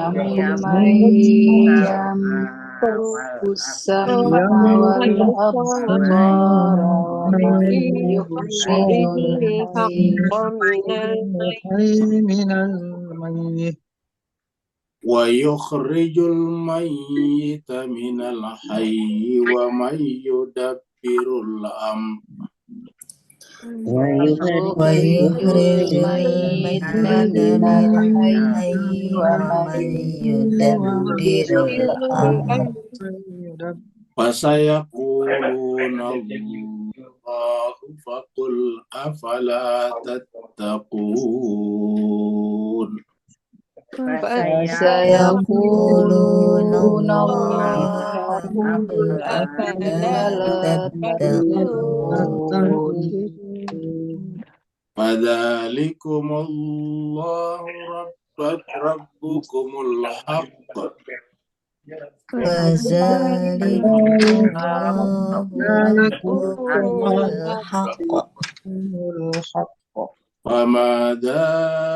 أمن يملك السماء والأبصار ومن يخرج الحي من الميت ويخرج الميت من الحي ومن يدبر الأمر ويخرج الميت من الحي ومن يدبر الأمر فسيقولون الله فقل أفلا تتقون فسيقولون الله فقل أفلا تتقون فذلكم الله ربكم الحق فذلكم الله ربكم الحق فماذا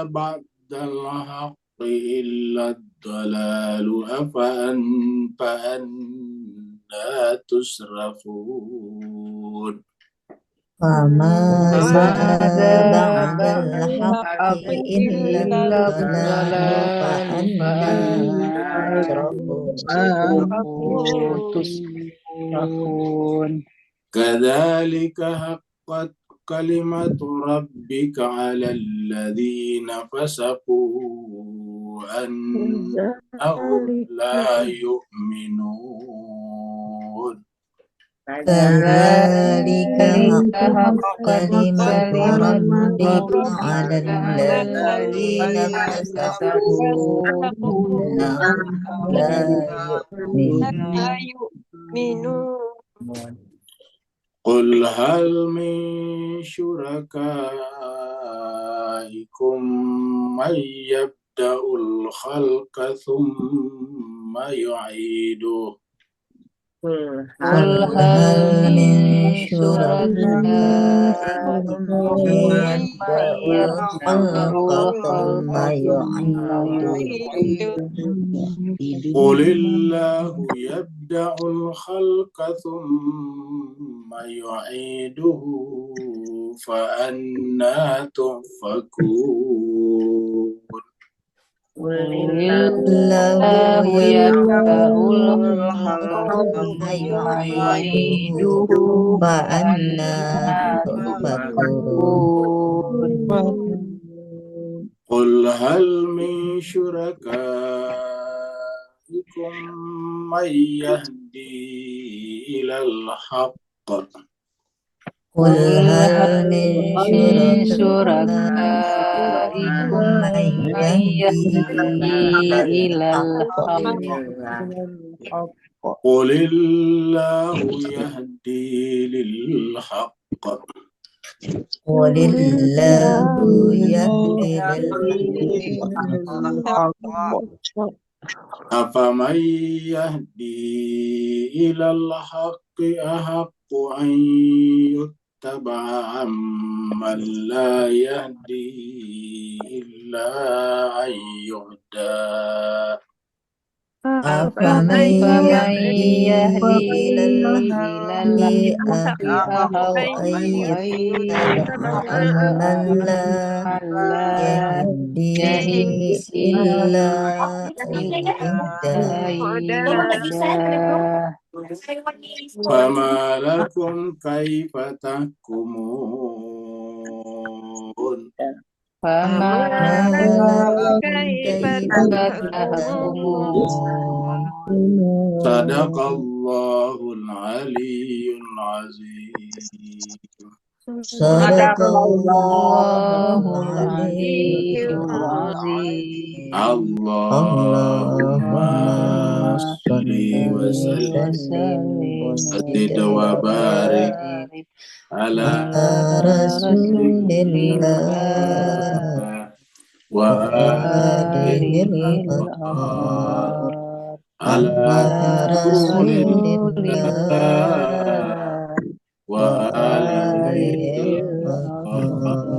بعد الحق إلا الضلال فأنا تصرفون فماذا بعد الحق إلا الضلال فأنا تصرفون كذلك حقت كلمة ربك على الذين فسقوا أنهم لا يؤمنون كذلك حقت كلمة ربك على الذين فسقوا أنهم لا يؤمنون قل هل من شركائكم من يبدأ الخلق ثم يعيده قل هل من شركائكم من يبدأ الخلق ثم يعيده قل الله يبدأ الخلق ثم يعيده فأنا تؤفكون الله يبدأ الخلق ثم يعيده فأنا تؤفكون قل هل من شركائكم من يهدي إلى الحق قل هل من شركائكم من يهدي إلى الحق قل الله يهدي للحق قل الله يهدي للحق أفمن يهدي إلى الحق أحق أن يتبع عمن لا يهدي إلا أن يهدى أفمن يهدي إلى الحق أحق أن يتبع عمن لا يهدي إلا أن يهدى فما لكم كيف تحكمون فما لكم كيف تحكمون صدق الله العلي العظيم صدق الله العلي العظيم اللهم صل وسلم وزد وبارك على رسول الله وآله الأطهار على رسول الله وآله الأطهار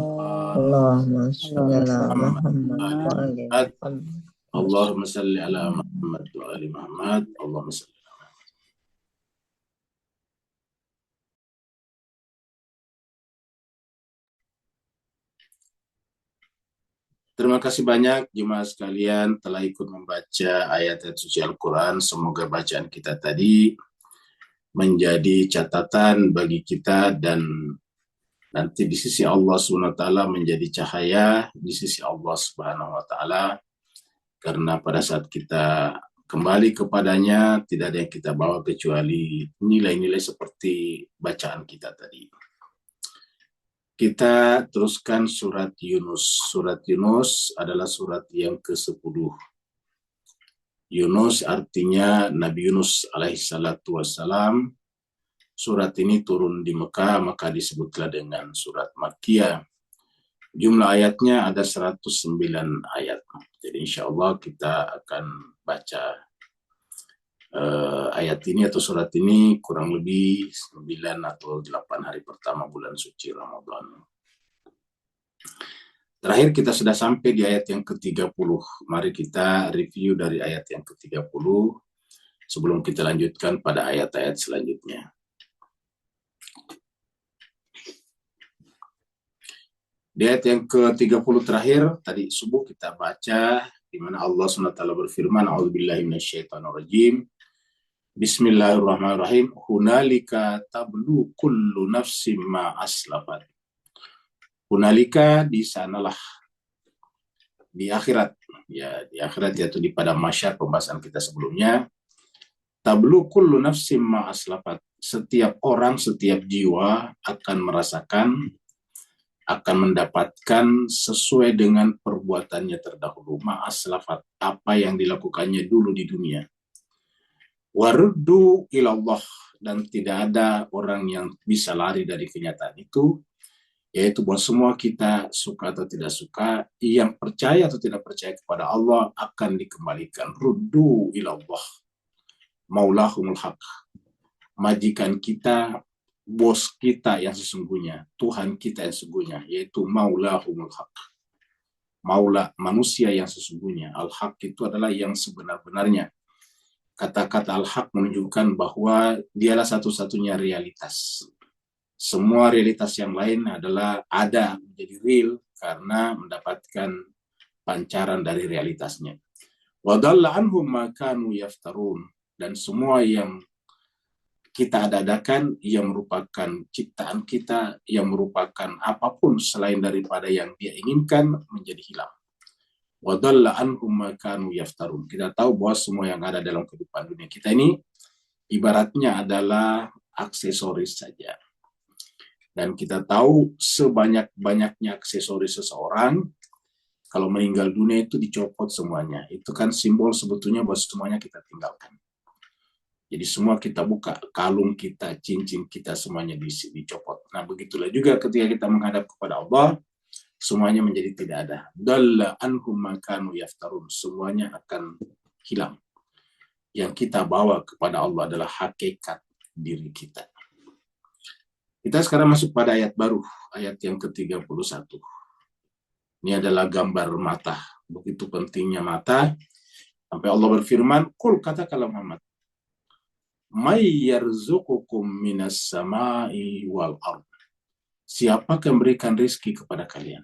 اللهم صل على محمد وآل محمد Allahumma salli ala Muhammad wa ali Muhammad. Allahumma salli. Terima kasih banyak jemaah sekalian telah ikut membaca ayat-ayat suci Al-Quran. Semoga bacaan kita tadi menjadi catatan bagi kita dan nanti di sisi Allah SWT menjadi cahaya di sisi Allah Subhanahu wa taala, karena pada saat kita kembali kepadanya tidak ada yang kita bawa kecuali nilai-nilai seperti bacaan kita tadi. Kita teruskan surat Yunus. Surat Yunus adalah surat yang ke-10. Yunus artinya Nabi Yunus alaihissalatu wassalam. Surat ini turun di Mekah, maka disebutlah dengan surat Makkiyah. Jumlah ayatnya ada 109 ayat. Jadi insya Allah kita akan baca ayat ini atau surat ini kurang lebih 9 atau 8 hari pertama bulan suci Ramadan. Terakhir kita sudah sampai di ayat yang ke-30. Mari kita review dari ayat yang ke-30 sebelum kita lanjutkan pada ayat-ayat selanjutnya. Di ayat yang ke-30 terakhir, tadi subuh kita baca, di mana Allah SWT berfirman, A'udzubillahi minasyaitonirrajim. Bismillahirrahmanirrahim. Hunalika tablu kullu nafsim ma aslafat. Hunalika di sanalah, di akhirat, ya di akhirat yaitu di padang mahsyar pembahasan kita sebelumnya. Tablu kullu nafsim ma aslafat. Setiap orang, setiap jiwa akan merasakan, akan mendapatkan sesuai dengan perbuatannya terdahulu. Ma aslafat, apa yang dilakukannya dulu di dunia. Waruddu ilallah, dan tidak ada orang yang bisa lari dari kenyataan itu, yaitu bahwa semua kita suka atau tidak suka, yang percaya atau tidak percaya kepada Allah akan dikembalikan. Ruddu ilallah, maulahumul haq, majikan kita, bos kita yang sesungguhnya, Tuhan kita yang sesungguhnya, yaitu maulahumul haq, maula manusia yang sesungguhnya. Al-haq itu adalah yang sebenar-benarnya. Kata-kata al-haq menunjukkan bahwa dialah satu-satunya realitas. Semua realitas yang lain adalah ada menjadi real karena mendapatkan pancaran dari realitasnya. Wa dhalla anhum ma kanu yaftarun, dan semua yang kita adakan yang merupakan ciptaan kita, yang merupakan apapun selain daripada yang dia inginkan menjadi hilang. Wa dhalla anhum ma kanu yaftarun. Kita tahu bahwa semua yang ada dalam kehidupan dunia kita ini ibaratnya adalah aksesoris saja. Dan kita tahu sebanyak-banyaknya aksesoris seseorang, kalau meninggal dunia itu dicopot semuanya. Itu kan simbol sebetulnya bahwa semuanya kita tinggalkan. Jadi semua kita buka, kalung kita, cincin kita, semuanya dicopot. Nah begitulah juga ketika kita menghadap kepada Allah, semuanya menjadi tidak ada. Dalla anhum ma kanu yaftarun. Semuanya akan hilang. Yang kita bawa kepada Allah adalah hakikat diri kita. Kita sekarang masuk pada ayat baru, ayat yang ke-31. Ini adalah gambar mata. Begitu pentingnya mata. Sampai Allah berfirman, Qul, katakanlah Muhammad, may yarzuqukum minas samai wal ard. Siapa yang memberikan rezeki kepada kalian?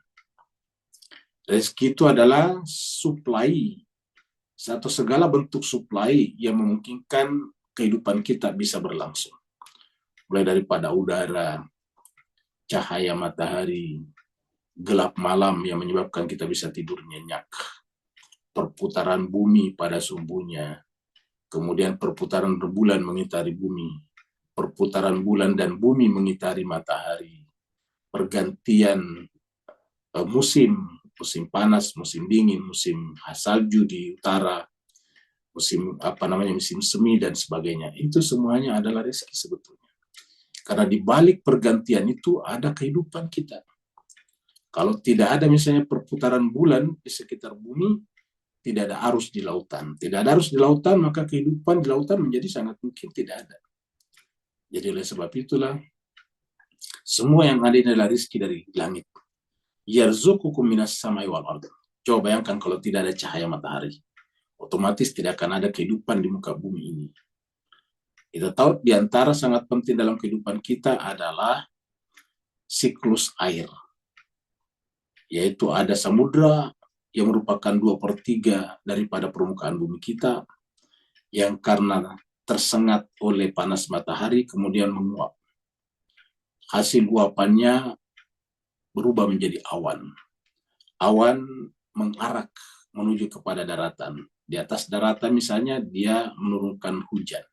Rezeki itu adalah supply, atau segala bentuk supply yang memungkinkan kehidupan kita bisa berlangsung. Mulai daripada udara, cahaya matahari, gelap malam yang menyebabkan kita bisa tidur nyenyak, perputaran bumi pada sumbunya, kemudian perputaran rembulan mengitari bumi, perputaran bulan dan bumi mengitari matahari, pergantian musim panas, musim dingin, musim salju di utara, musim musim semi dan sebagainya. Itu semuanya adalah rezeki sebetulnya. Karena di balik pergantian itu ada kehidupan kita. Kalau tidak ada misalnya perputaran bulan di sekitar bumi, tidak ada arus di lautan. Tidak ada arus di lautan, maka kehidupan di lautan menjadi sangat mungkin tidak ada. Jadi oleh sebab itulah, semua yang ada adalah rezeki dari langit. Yarzuqukum minas samai wal ardh. Coba bayangkan kalau tidak ada cahaya matahari. otomatis tidak akan ada kehidupan di muka bumi ini. Kita tahu di antara sangat penting dalam kehidupan kita adalah siklus air, yaitu ada samudra yang merupakan 2/3 daripada permukaan bumi kita, yang karena tersengat oleh panas matahari kemudian menguap. Hasil uapannya berubah menjadi awan. Awan mengarak menuju kepada daratan. Di atas daratan misalnya dia menurunkan hujan.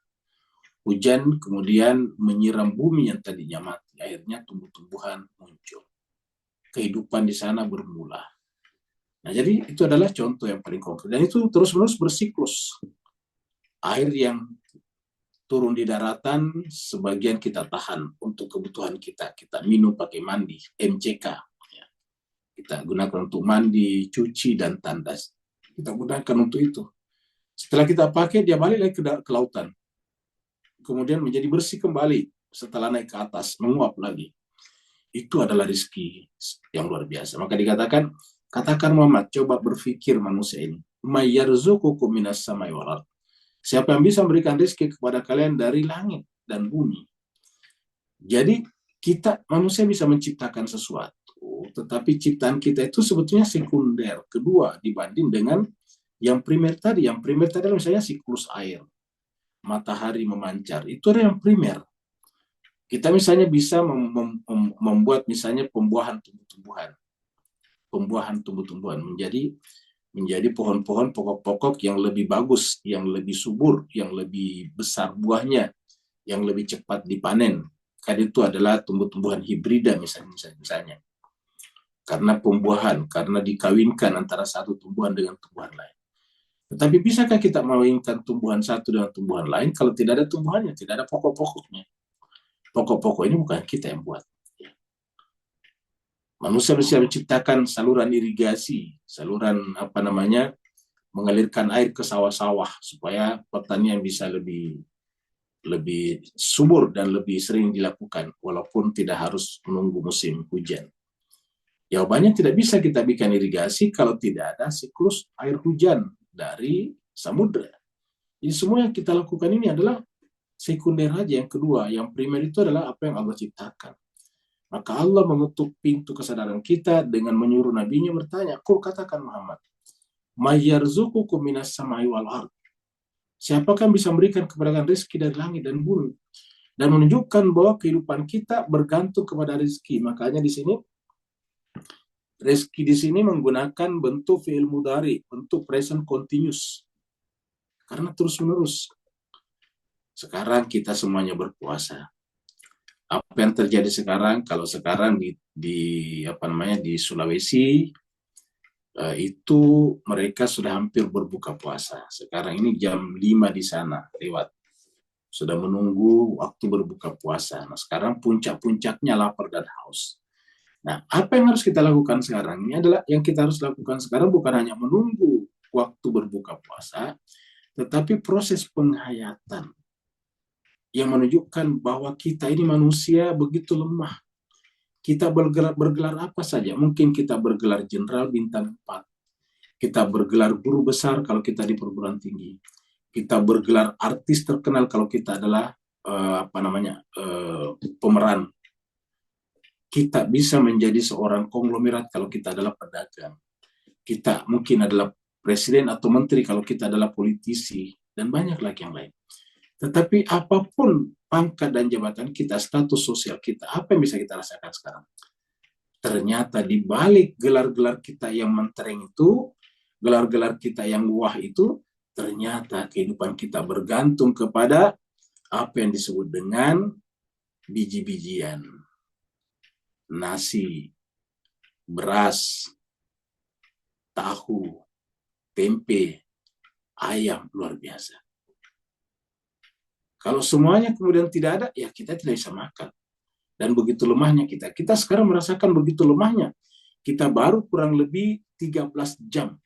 Hujan kemudian menyiram bumi yang tadinya mati. Akhirnya tumbuh-tumbuhan muncul. Kehidupan di sana bermula. Nah, jadi itu adalah contoh yang paling konkret. Dan itu terus-menerus bersiklus. Air yang turun di daratan, sebagian kita tahan untuk kebutuhan kita. Kita minum pakai mandi, MCK. Kita gunakan untuk mandi, cuci, dan tandas. Kita gunakan untuk itu. Setelah kita pakai, dia balik lagi ke lautan. Kemudian menjadi bersih kembali setelah naik ke atas, menguap lagi. Itu adalah rezeki yang luar biasa. Maka dikatakan, katakan Muhammad, coba berpikir manusia ini. Mayyarzuqukum minas samai wal ardh. Siapa yang bisa memberikan rezeki kepada kalian dari langit dan bumi. Jadi kita manusia bisa menciptakan sesuatu, tetapi ciptaan kita itu sebetulnya sekunder, kedua dibanding dengan yang primer tadi. Yang primer tadi misalnya siklus air, matahari memancar, itu ada yang primer. Kita misalnya bisa membuat misalnya pembuahan tumbuh-tumbuhan menjadi pohon-pohon pokok-pokok yang lebih bagus, yang lebih subur, yang lebih besar buahnya, yang lebih cepat dipanen. Kan itu adalah tumbuh-tumbuhan hibrida misalnya. Karena pembuahan, karena dikawinkan antara satu tumbuhan dengan tumbuhan lain. Tetapi bisakah kita mengawinkan tumbuhan satu dengan tumbuhan lain kalau tidak ada tumbuhannya, tidak ada pokok-pokoknya? Pokok-pokok ini bukan kita yang buat. Manusia bisa menciptakan saluran irigasi, saluran mengalirkan air ke sawah-sawah supaya pertanian bisa lebih subur dan lebih sering dilakukan walaupun tidak harus menunggu musim hujan. Jawabannya tidak bisa kita bikin irigasi kalau tidak ada siklus air hujan dari samudra. Jadi semua yang kita lakukan ini adalah sekunder aja. Yang kedua, yang primer itu adalah apa yang Allah ciptakan. Maka Allah mengetuk pintu kesadaran kita dengan menyuruh nabinya bertanya, "Qul katakan Muhammad, mayyarzuqukum minas samai wal ardh." Siapakah yang bisa memberikan kepada kalian rezeki dari langit dan bumi? Dan menunjukkan bahwa kehidupan kita bergantung kepada rezeki. Makanya di sini rezeki di sini menggunakan bentuk fi'il mudhari, bentuk present continuous. Karena terus-menerus. Sekarang kita semuanya berpuasa. Apa yang terjadi sekarang? Kalau sekarang di Sulawesi itu mereka sudah hampir berbuka puasa. Sekarang ini jam 5 di sana lewat. Sudah menunggu waktu berbuka puasa. Nah, sekarang puncak-puncaknya lapar dan haus. Nah, apa yang harus kita lakukan sekarang? Ini adalah yang kita harus lakukan sekarang bukan hanya menunggu waktu berbuka puasa, tetapi proses penghayatan yang menunjukkan bahwa kita ini manusia begitu lemah. Kita bergelar apa saja. Mungkin kita bergelar jenderal bintang 4. Kita bergelar guru besar kalau kita di perguruan tinggi. Kita bergelar artis terkenal kalau kita adalah pemeran. Kita bisa menjadi seorang konglomerat kalau kita adalah pedagang. Kita mungkin adalah presiden atau menteri kalau kita adalah politisi, dan banyak lagi yang lain. Tetapi apapun pangkat dan jabatan kita, status sosial kita, apa yang bisa kita rasakan sekarang? Ternyata di balik gelar-gelar kita yang mentereng itu, gelar-gelar kita yang wah itu, ternyata kehidupan kita bergantung kepada apa yang disebut dengan biji-bijian. Nasi, beras, tahu, tempe, ayam, luar biasa. Kalau semuanya kemudian tidak ada, ya kita tidak bisa makan. Dan begitu lemahnya kita. Kita sekarang merasakan begitu lemahnya. Kita baru kurang lebih 13 jam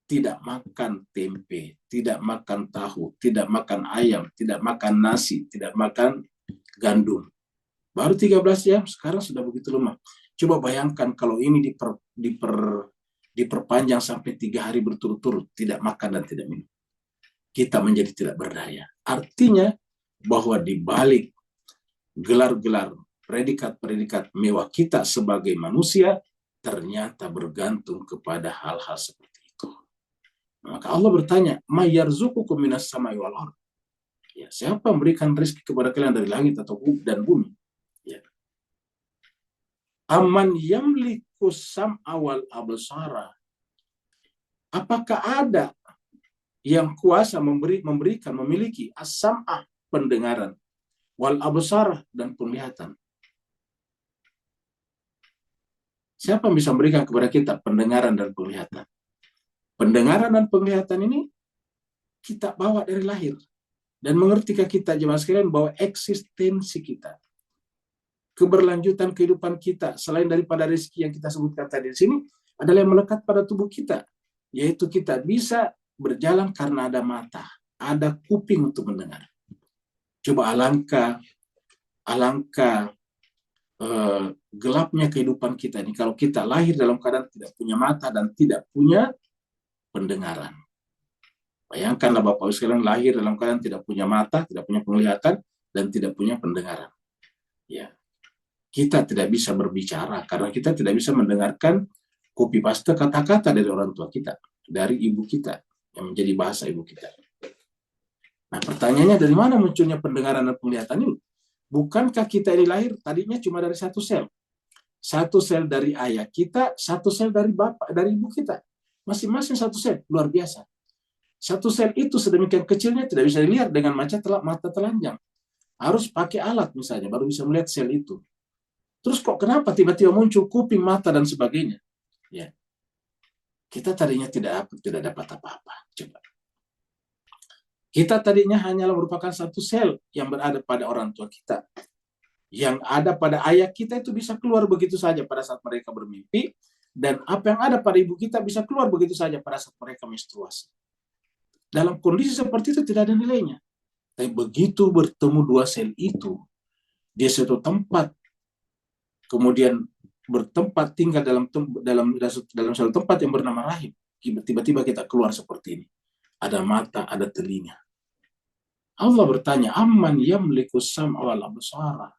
tidak makan tempe, tidak makan tahu, tidak makan ayam, tidak makan nasi, tidak makan gandum. Baru 13 jam, sekarang sudah begitu lemah. Coba bayangkan kalau ini diperpanjang sampai 3 hari berturut-turut, tidak makan dan tidak minum. Kita menjadi tidak berdaya. Artinya bahwa di balik gelar-gelar, predikat-predikat mewah kita sebagai manusia, ternyata bergantung kepada hal-hal seperti itu. Maka Allah bertanya, "Ma yarzuqukum minas samai wal ardh?" Ya, siapa memberikan rezeki kepada kalian dari langit atau dan bumi? Ya. Amman yamliku sam'a wal absara. Apakah ada yang kuasa memberikan, memiliki as-sam'ah, pendengaran, wal absara, dan penglihatan? Siapa yang bisa memberikan kepada kita pendengaran dan penglihatan? Pendengaran dan penglihatan ini kita bawa dari lahir. Dan mengertikah kita jemaah sekalian bahwa eksistensi kita, keberlanjutan kehidupan kita, selain daripada rezeki yang kita sebutkan tadi di sini, adalah yang melekat pada tubuh kita, yaitu kita bisa berjalan karena ada mata, ada kuping untuk mendengar. Coba alangkah gelapnya kehidupan kita ini kalau kita lahir dalam keadaan tidak punya mata dan tidak punya pendengaran. Bayangkanlah Bapak Ibu sekalian lahir dalam keadaan tidak punya mata, tidak punya penglihatan, dan tidak punya pendengaran. Ya, kita tidak bisa berbicara karena kita tidak bisa mendengarkan copy paste kata-kata dari orang tua kita, dari ibu kita yang menjadi bahasa ibu kita. Nah, pertanyaannya dari mana munculnya pendengaran dan penglihatan ini? Bukankah kita ini lahir tadinya cuma dari satu sel? Satu sel dari ayah kita, satu sel dari bapak, dari ibu kita. Masing-masing satu sel, luar biasa. Satu sel itu sedemikian kecilnya tidak bisa dilihat dengan mata telanjang. Harus pakai alat misalnya, baru bisa melihat sel itu. Terus kok kenapa tiba-tiba muncul kuping, mata, dan sebagainya? Ya, kita tadinya tidak dapat apa-apa. Coba. Kita tadinya hanyalah merupakan satu sel yang berada pada orang tua kita. Yang ada pada ayah kita itu bisa keluar begitu saja pada saat mereka bermimpi. Dan apa yang ada pada ibu kita bisa keluar begitu saja pada saat mereka menstruasi. Dalam kondisi seperti itu tidak ada nilainya. Tapi begitu bertemu dua sel itu, dia satu tempat, kemudian bertempat tinggal dalam satu tempat yang bernama rahim. Tiba-tiba kita keluar seperti ini. Ada mata, ada telinga. Allah bertanya, "Amman yamliku sam'a wal absara?"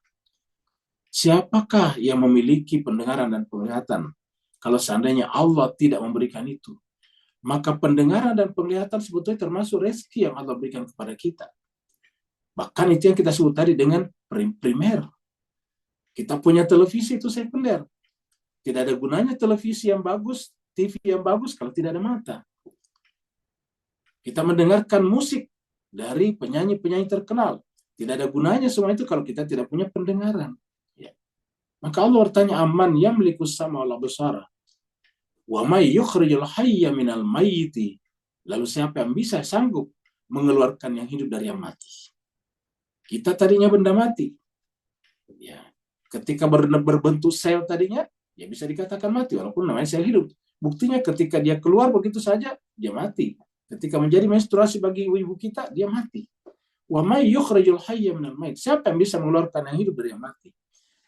Siapakah yang memiliki pendengaran dan penglihatan? Kalau seandainya Allah tidak memberikan itu, maka pendengaran dan penglihatan sebetulnya termasuk rezeki yang Allah berikan kepada kita. Bahkan itu yang kita sebut tadi dengan primer. Kita punya televisi itu sekunder. Tidak ada gunanya televisi yang bagus, TV yang bagus kalau tidak ada mata. Kita mendengarkan musik dari penyanyi-penyanyi terkenal. Tidak ada gunanya semua itu kalau kita tidak punya pendengaran. Ya. Maka Allah bertanya, "Amman yamliku sam'a wal absara? Wa may yukhrijul hayya minal mayyiti." Lalu siapa yang bisa sanggup mengeluarkan yang hidup dari yang mati? Kita tadinya benda mati. Ya. Ketika berbentuk sel tadinya, ya bisa dikatakan mati walaupun namanya sel hidup. Buktinya ketika dia keluar begitu saja, dia mati. Ketika menjadi menstruasi bagi ibu kita, dia mati. Wa may yukhrijul hayya minal mayyit. Siapa yang bisa mengeluarkan yang hidup dari yang mati?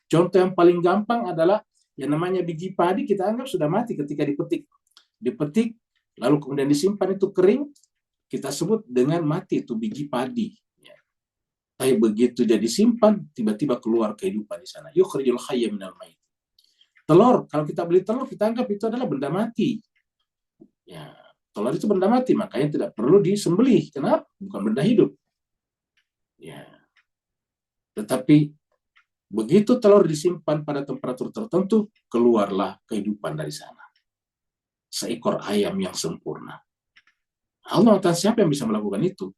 Contoh yang paling gampang adalah yang namanya biji padi kita anggap sudah mati ketika dipetik. Dipetik, lalu kemudian disimpan itu kering, kita sebut dengan mati itu biji padi. Ya. Tapi begitu dia disimpan, tiba-tiba keluar kehidupan di sana. Yukhrijul hayya minal mayyit. Telur, kalau kita beli telur, kita anggap itu adalah benda mati. Ya, telur itu benda mati, makanya tidak perlu disembelih. Kenapa? Bukan benda hidup. Ya. Tetapi begitu telur disimpan pada temperatur tertentu, keluarlah kehidupan dari sana. Seekor ayam yang sempurna. Allah taala siapa yang bisa melakukan itu?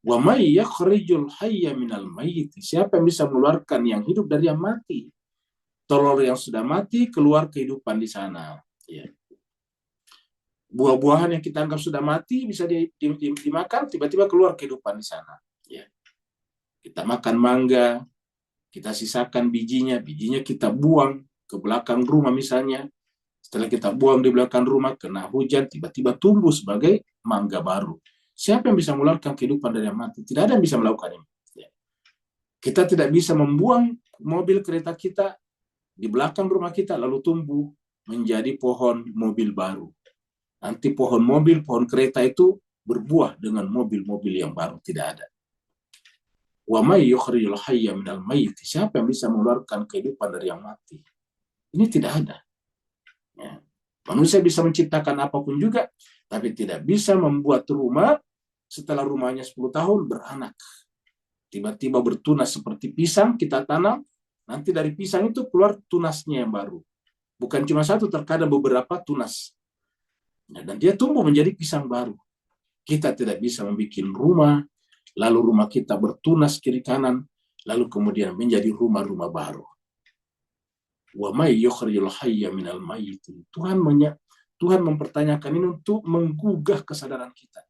Wa may yakhrijul hayya minal mayyit. Siapa yang bisa mengeluarkan yang hidup dari yang mati? Telur yang sudah mati keluar kehidupan di sana. Ya. Buah-buahan yang kita anggap sudah mati bisa dimakan, tiba-tiba keluar kehidupan di sana. Ya. Kita makan mangga, kita sisakan bijinya kita buang ke belakang rumah misalnya. Setelah kita buang di belakang rumah, kena hujan, tiba-tiba tumbuh sebagai mangga baru. Siapa yang bisa mengeluarkan kehidupan dari yang mati? Tidak ada yang bisa melakukan ini. Ya. Kita tidak bisa membuang mobil kereta kita di belakang rumah kita, lalu tumbuh menjadi pohon mobil baru. Nanti pohon mobil, pohon kereta itu berbuah dengan mobil-mobil yang baru, tidak ada. Wa may yukhrijul hayya minal mayyit. Siapa yang bisa mengeluarkan kehidupan dari yang mati? Ini tidak ada. Ya. Manusia bisa menciptakan apapun juga, tapi tidak bisa membuat rumah setelah rumahnya 10 tahun beranak. Tiba-tiba bertunas seperti pisang, kita tanam, nanti dari pisang itu keluar tunasnya yang baru. Bukan cuma satu, terkadang beberapa tunas. Ya, dan dia tumbuh menjadi pisang baru. Kita tidak bisa membuat rumah, lalu rumah kita bertunas kiri kanan, lalu kemudian menjadi rumah-rumah baru. Wa may yukhrijul hayya minal mayyit. Tuhan mempertanyakan ini untuk menggugah kesadaran kita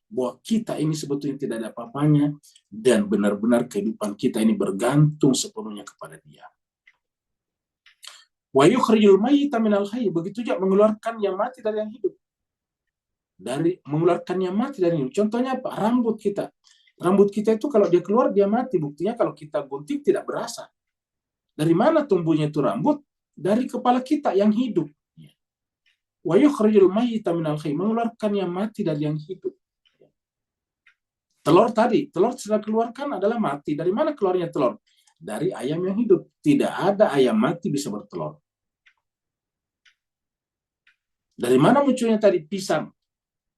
bahwa kita ini sebetulnya tidak ada apa-apanya dan benar-benar kehidupan kita ini bergantung sepenuhnya kepada Dia. Wa yukhrijul mayyita minal hayy. Begitu juga mengeluarkan yang mati dari yang hidup. Mengeluarkan yang mati dari yang hidup. Contohnya apa? Rambut kita. Rambut kita itu kalau dia keluar dia mati. Buktinya kalau kita gunting tidak berasa. Dari mana tumbuhnya itu rambut? Dari kepala kita yang hidup. Wa yukhrijul mayyita minal hayy. Mengeluarkan yang mati dari yang hidup. Telur tadi, telur sudah keluarkan adalah mati. Dari mana keluarnya telur? Dari ayam yang hidup. Tidak ada ayam mati bisa bertelur. Dari mana munculnya tadi pisang?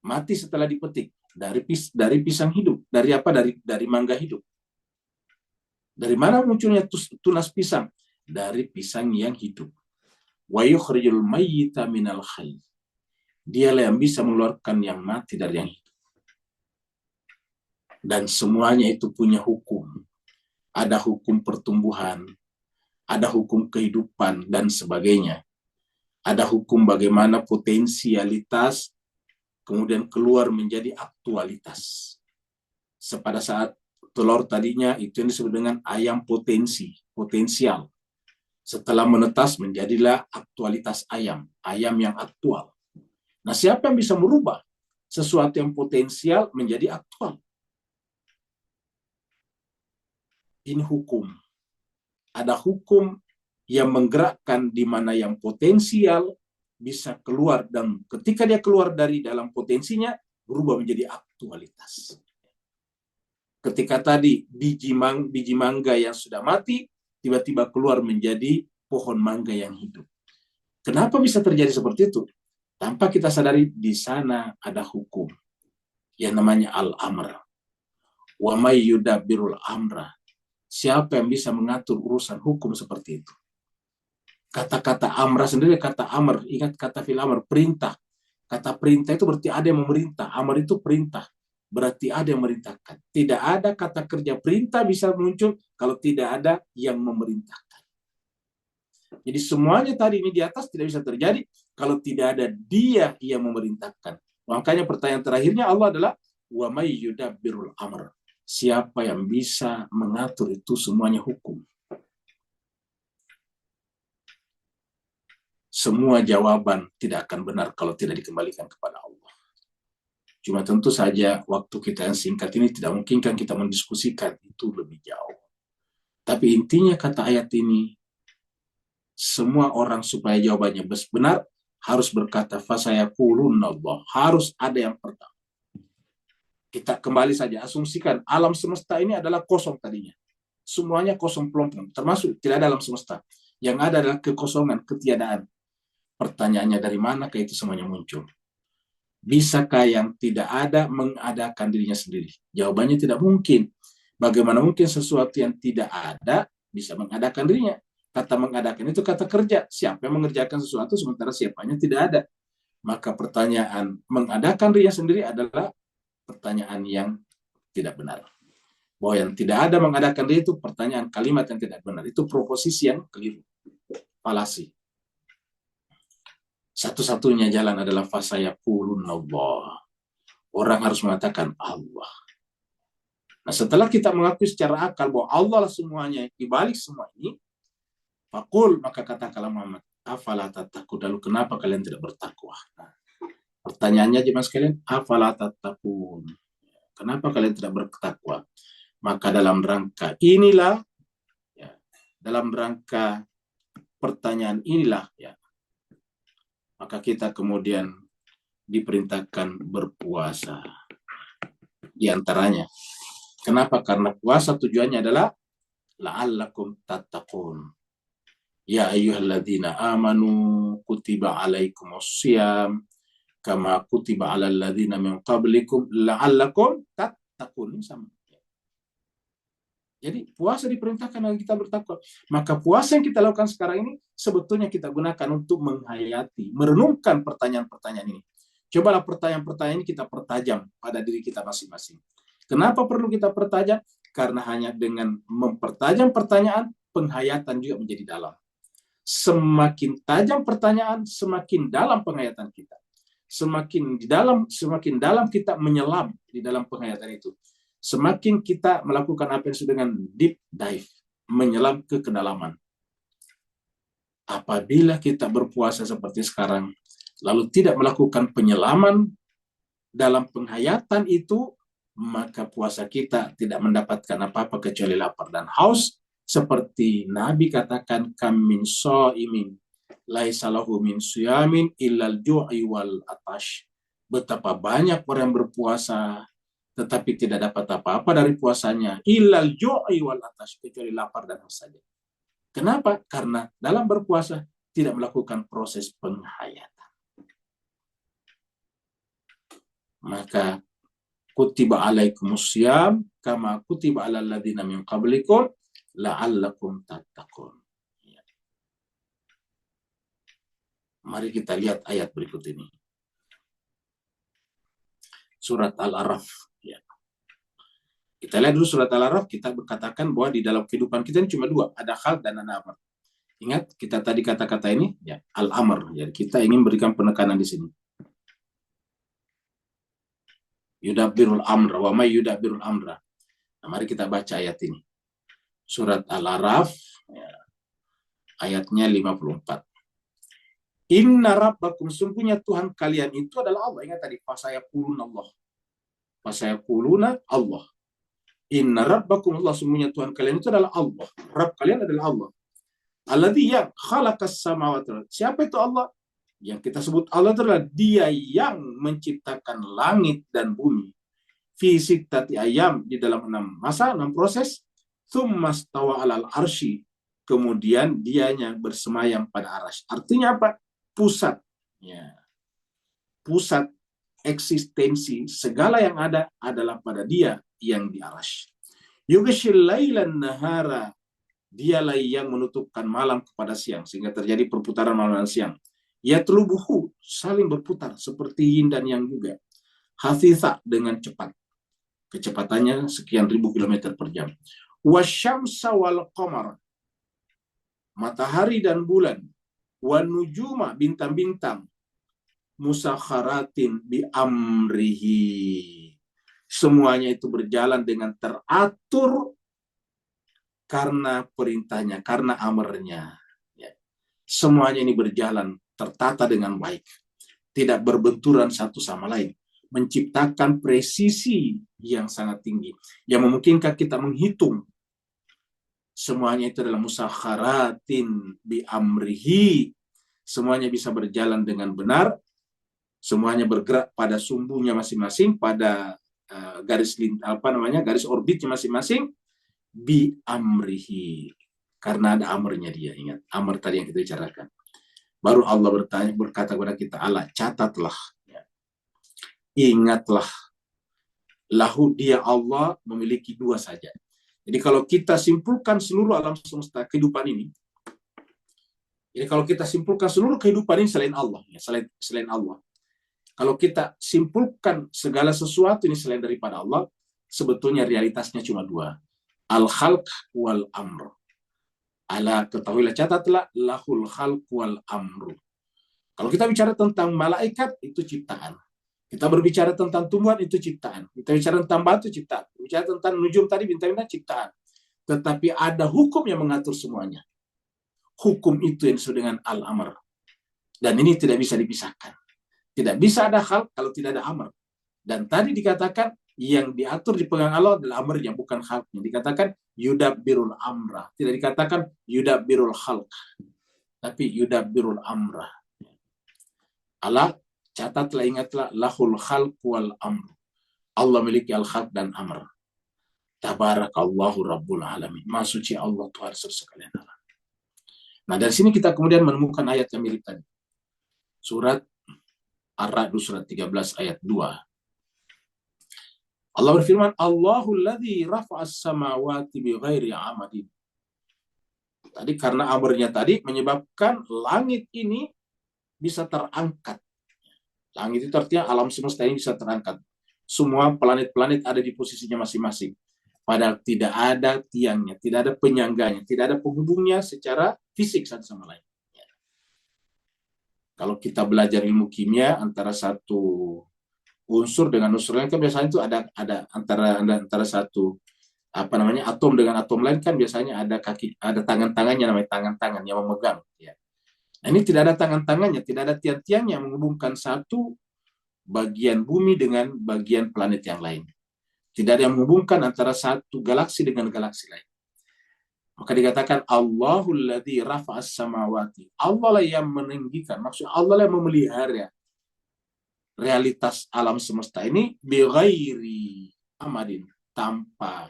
Mati setelah dipetik. Dari pisang hidup. Dari apa? Dari mangga hidup. Dari mana munculnya tunas pisang? Dari pisang yang hidup. Wa yukhrijul mayyita minal hayy. Dialah yang bisa mengeluarkan yang mati dari yang hidup. Dan semuanya itu punya hukum. Ada hukum pertumbuhan, ada hukum kehidupan, dan sebagainya. Ada hukum bagaimana potensialitas kemudian keluar menjadi aktualitas. Pada saat telur tadinya itu yang disebut dengan ayam potensial. Setelah menetas menjadilah aktualitas ayam yang aktual. Nah, siapa yang bisa merubah sesuatu yang potensial menjadi aktual? Ini hukum. Ada hukum yang menggerakkan di mana yang potensial bisa keluar, dan ketika dia keluar dari dalam potensinya berubah menjadi aktualitas. Ketika tadi biji mangga yang sudah mati tiba-tiba keluar menjadi pohon mangga yang hidup. Kenapa bisa terjadi seperti itu? Tanpa kita sadari di sana ada hukum yang namanya al-amr. Wa may yudabbirul amra. Siapa yang bisa mengatur urusan hukum seperti itu? Kata-kata amra sendiri, kata amr, ingat kata fil amr, perintah. Kata perintah itu berarti ada yang memerintah. Amr itu perintah, berarti ada yang memerintahkan. Tidak ada kata kerja perintah bisa muncul kalau tidak ada yang memerintahkan. Jadi semuanya tadi ini di atas tidak bisa terjadi kalau tidak ada Dia yang memerintahkan. Makanya pertanyaan terakhirnya Allah adalah wa may yudabbirul amr. Siapa yang bisa mengatur itu semuanya hukum? Semua jawaban tidak akan benar kalau tidak dikembalikan kepada Allah. Cuma tentu saja waktu kita yang singkat ini tidak mungkinkan kita mendiskusikan itu lebih jauh. Tapi intinya kata ayat ini, semua orang supaya jawabannya benar harus berkata fasayaqulunallah, harus ada yang pertama. Kita kembali saja asumsikan alam semesta ini adalah kosong tadinya. Semuanya kosong pelompong, termasuk tidak ada alam semesta. Yang ada adalah kekosongan, ketiadaan. Pertanyaannya dari manakah itu semuanya muncul? Bisakah yang tidak ada mengadakan dirinya sendiri? Jawabannya tidak mungkin. Bagaimana mungkin sesuatu yang tidak ada bisa mengadakan dirinya? Kata mengadakan itu kata kerja. Siapa yang mengerjakan sesuatu sementara siapanya tidak ada? Maka pertanyaan mengadakan dirinya sendiri adalah pertanyaan yang tidak benar. Bahwa yang tidak ada mengadakan diri itu pertanyaan kalimat yang tidak benar. Itu proposisi yang keliru. Falasi. Satu-satunya jalan adalah fasayaqulunallah. Orang harus mengatakan Allah. Nah, setelah kita mengakui secara akal bahwa Allah lah semuanya, di balik semua ini, faqul, maka katakanlah Muhammad, afala tattaqun, lalu kenapa kalian tidak bertakwa? Nah, pertanyaannya jemaah sekalian, afala tattaqun. Kenapa kalian tidak bertakwa? Maka dalam rangka inilah, ya, dalam rangka pertanyaan inilah, ya, maka kita kemudian diperintahkan berpuasa. Di antaranya, kenapa? Karena puasa tujuannya adalah la'allakum tattaqun. Ya ayyuhalladzina amanu kutiba alaikumussyam kama kutiba alal ladzina min qablikum la'allakum tattaqun. Sama. Jadi puasa diperintahkan agar kita bertakwa. Maka puasa yang kita lakukan sekarang ini sebetulnya kita gunakan untuk menghayati, merenungkan pertanyaan-pertanyaan ini. Cobalah pertanyaan-pertanyaan ini kita pertajam pada diri kita masing-masing. Kenapa perlu kita pertajam? Karena hanya dengan mempertajam pertanyaan, penghayatan juga menjadi dalam. Semakin tajam pertanyaan, semakin dalam penghayatan kita. Semakin dalam kita menyelam di dalam penghayatan itu. Semakin kita melakukan apa yang disebut dengan deep dive, menyelam ke kedalaman. Apabila kita berpuasa seperti sekarang, lalu tidak melakukan penyelaman dalam penghayatan itu, maka puasa kita tidak mendapatkan apa-apa kecuali lapar dan haus. Seperti Nabi katakan, kam min sha'imin laisa lahu min siyamin illal ju'i wal atash. Betapa banyak orang yang berpuasa tetapi tidak dapat apa-apa dari puasanya, illal ju'i wal atash, kecuali lapar dan haus saja. Kenapa? Karena dalam berpuasa tidak melakukan proses penghayatan. Maka kutiba alaikumussyam kama kutiba alal ladzina min qablikum la'allakum tattaqun. Mari kita lihat ayat berikut ini. Surat Al-A'raf. Ya. Kita lihat dulu surat Al-A'raf, kita berkatakan bahwa di dalam kehidupan kita ini cuma dua, ada khal dan ada amr. Ingat kita tadi kata-kata ini, ya, al-amr. Ya, kita ingin berikan penekanan di sini. Yudabbirul amra wa may yudabbirul amra. Nah, mari kita baca ayat ini. Surat Al-A'raf, ya, ayatnya 54. Inna rabbakum, sungguhnya Tuhan kalian itu adalah Allah. Ingat tadi, fasayaquluna Allah. Fasayaquluna Allah. Inna rabbakum Allah, sungguhnya Tuhan kalian itu adalah Allah. Rabb kalian adalah Allah. Alladzi yang khalaqas samawati. Siapa itu Allah? Yang kita sebut Allah adalah Dia yang menciptakan langit dan bumi. Fi sittati ayam, di dalam 6 masa, 6 proses. Tsumma stawa alal arsy. Kemudian dianya bersemayam pada arasy. Artinya apa? Pusat, ya, pusat eksistensi segala yang ada adalah pada Dia yang di arasy. Yughshil lailan nahara, Dialah yang menutupkan malam kepada siang sehingga terjadi perputaran malam dan siang. Yatlubuhu, saling berputar seperti yin dan yang juga. Hafitha, dengan cepat. Kecepatannya sekian ribu kilometer per jam. Wasyamsa wal qamar, matahari dan bulan. Wan nujuma, bintang-bintang. Musakharatin bi amrihi, semuanya itu berjalan dengan teratur karena perintahnya, karena amarnya. Ya. Semuanya ini berjalan tertata dengan baik, tidak berbenturan satu sama lain, menciptakan presisi yang sangat tinggi yang memungkinkan kita menghitung. Semuanya itu adalah musakharatin bi amrihi. Semuanya bisa berjalan dengan benar. Semuanya bergerak pada sumbunya masing-masing, pada garis orbitnya masing-masing. Bi amrihi. Karena ada amarnya Dia. Ingat, amar tadi yang kita bicarakan. Baru Allah berkata kepada kita, Allah, catatlah. Ya. Ingatlah. Lahu, Dia Allah memiliki 2 saja. Jadi kalau kita simpulkan seluruh alam semesta kehidupan ini, selain Allah, ya, selain Allah. Kalau kita simpulkan segala sesuatu ini selain daripada Allah, sebetulnya realitasnya cuma 2. Al-khalq wal amr. Ala, ketahuilah, catatlah, lahul khalq wal amru. Kalau kita bicara tentang malaikat, itu ciptaan. Kita berbicara tentang tumbuhan, itu ciptaan. Kita bicara tentang batu, ciptaan. Bicara tentang nujum tadi, bintang-bintang, ciptaan. Tetapi ada hukum yang mengatur semuanya. Hukum itu yang disebut dengan al-amr. Dan ini tidak bisa dipisahkan. Tidak bisa ada hal kalau tidak ada amr. Dan tadi dikatakan yang diatur dipegang Allah adalah amrnya, bukan khalqnya. Dikatakan yudabbirul amra. Tidak dikatakan yudabbirul khalq. Tapi yudabbirul amra. Allah Catatlah, ingatlah, lahul khalq wal amr. Allah memiliki al-khalq dan amr. Tabarakallahu rabbul alamin. Maha suci Allah Tuhan sekalian alam. Nah, dari sini kita kemudian menemukan ayat yang mirip tadi. Surat Ar-Ra'd surat 13 ayat 2. Allah berfirman, Allahul ladzi rafa'as samawati bighairi amadin. Tadi karena amrnya tadi menyebabkan langit ini bisa terangkat. Langit itu artinya alam semesta ini bisa terangkat. Semua planet-planet ada di posisinya masing-masing. Padahal tidak ada tiangnya, tidak ada penyangganya, tidak ada penghubungnya secara fisik satu sama lain. Kalau kita belajar ilmu kimia, antara satu unsur dengan unsur lain kan biasanya itu ada antara satu atom dengan atom lain kan biasanya ada tangan-tangannya, namanya tangan-tangan yang memegang. Ya. Nah, ini tidak ada tangan-tangannya, tidak ada tiang-tiang yang menghubungkan satu bagian bumi dengan bagian planet yang lain. Tidak ada yang menghubungkan antara satu galaksi dengan galaksi lain. Maka dikatakan Allahul ladzi rafa'as samawati. Allah lah yang meninggikan, maksudnya Allah lah yang memelihara realitas alam semesta ini bighairi amadin, tanpa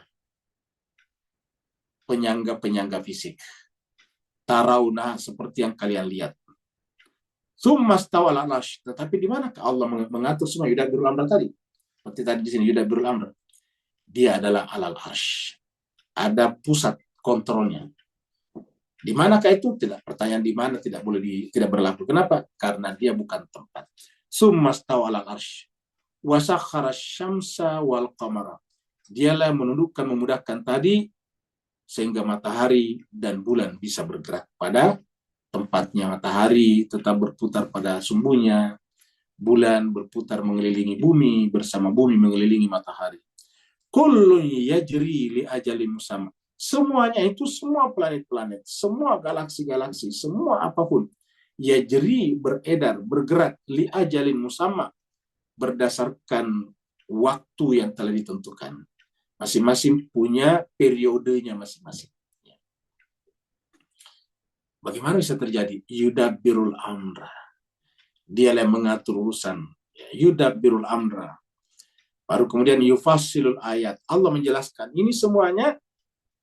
penyangga-penyangga fisik. Tarauna, seperti yang kalian lihat. Tsumma stawa 'alal 'arsy. Tetapi di manakah Allah mengatur semua yudabbirul amra tadi? Seperti tadi di sini yudabbirul amra. Dia adalah 'alal 'arsy. Ada pusat kontrolnya. Di manakah itu? Tidak. Pertanyaan di mana tidak berlaku. Kenapa? Karena dia bukan tempat. Tsumma stawa 'alal 'arsy. Wa sakhkhara asy-syamsa wal qamara. Dialah yang menundukkan, memudahkan tadi sehingga matahari dan bulan bisa bergerak pada tempatnya. Matahari tetap berputar pada sumbunya, bulan berputar mengelilingi bumi, bersama bumi mengelilingi matahari. Kullun yajri li ajalin musamma. Semuanya itu, semua planet-planet, semua galaksi-galaksi, semua apapun, yajri, beredar, bergerak, li ajalin musamma, berdasarkan waktu yang telah ditentukan. Masing-masing punya periodenya masing-masing. Bagaimana bisa terjadi? Yudabbirul amra. Dia yang mengatur urusan. Yudabbirul amra. Baru kemudian yufassilul ayat. Allah menjelaskan. Ini semuanya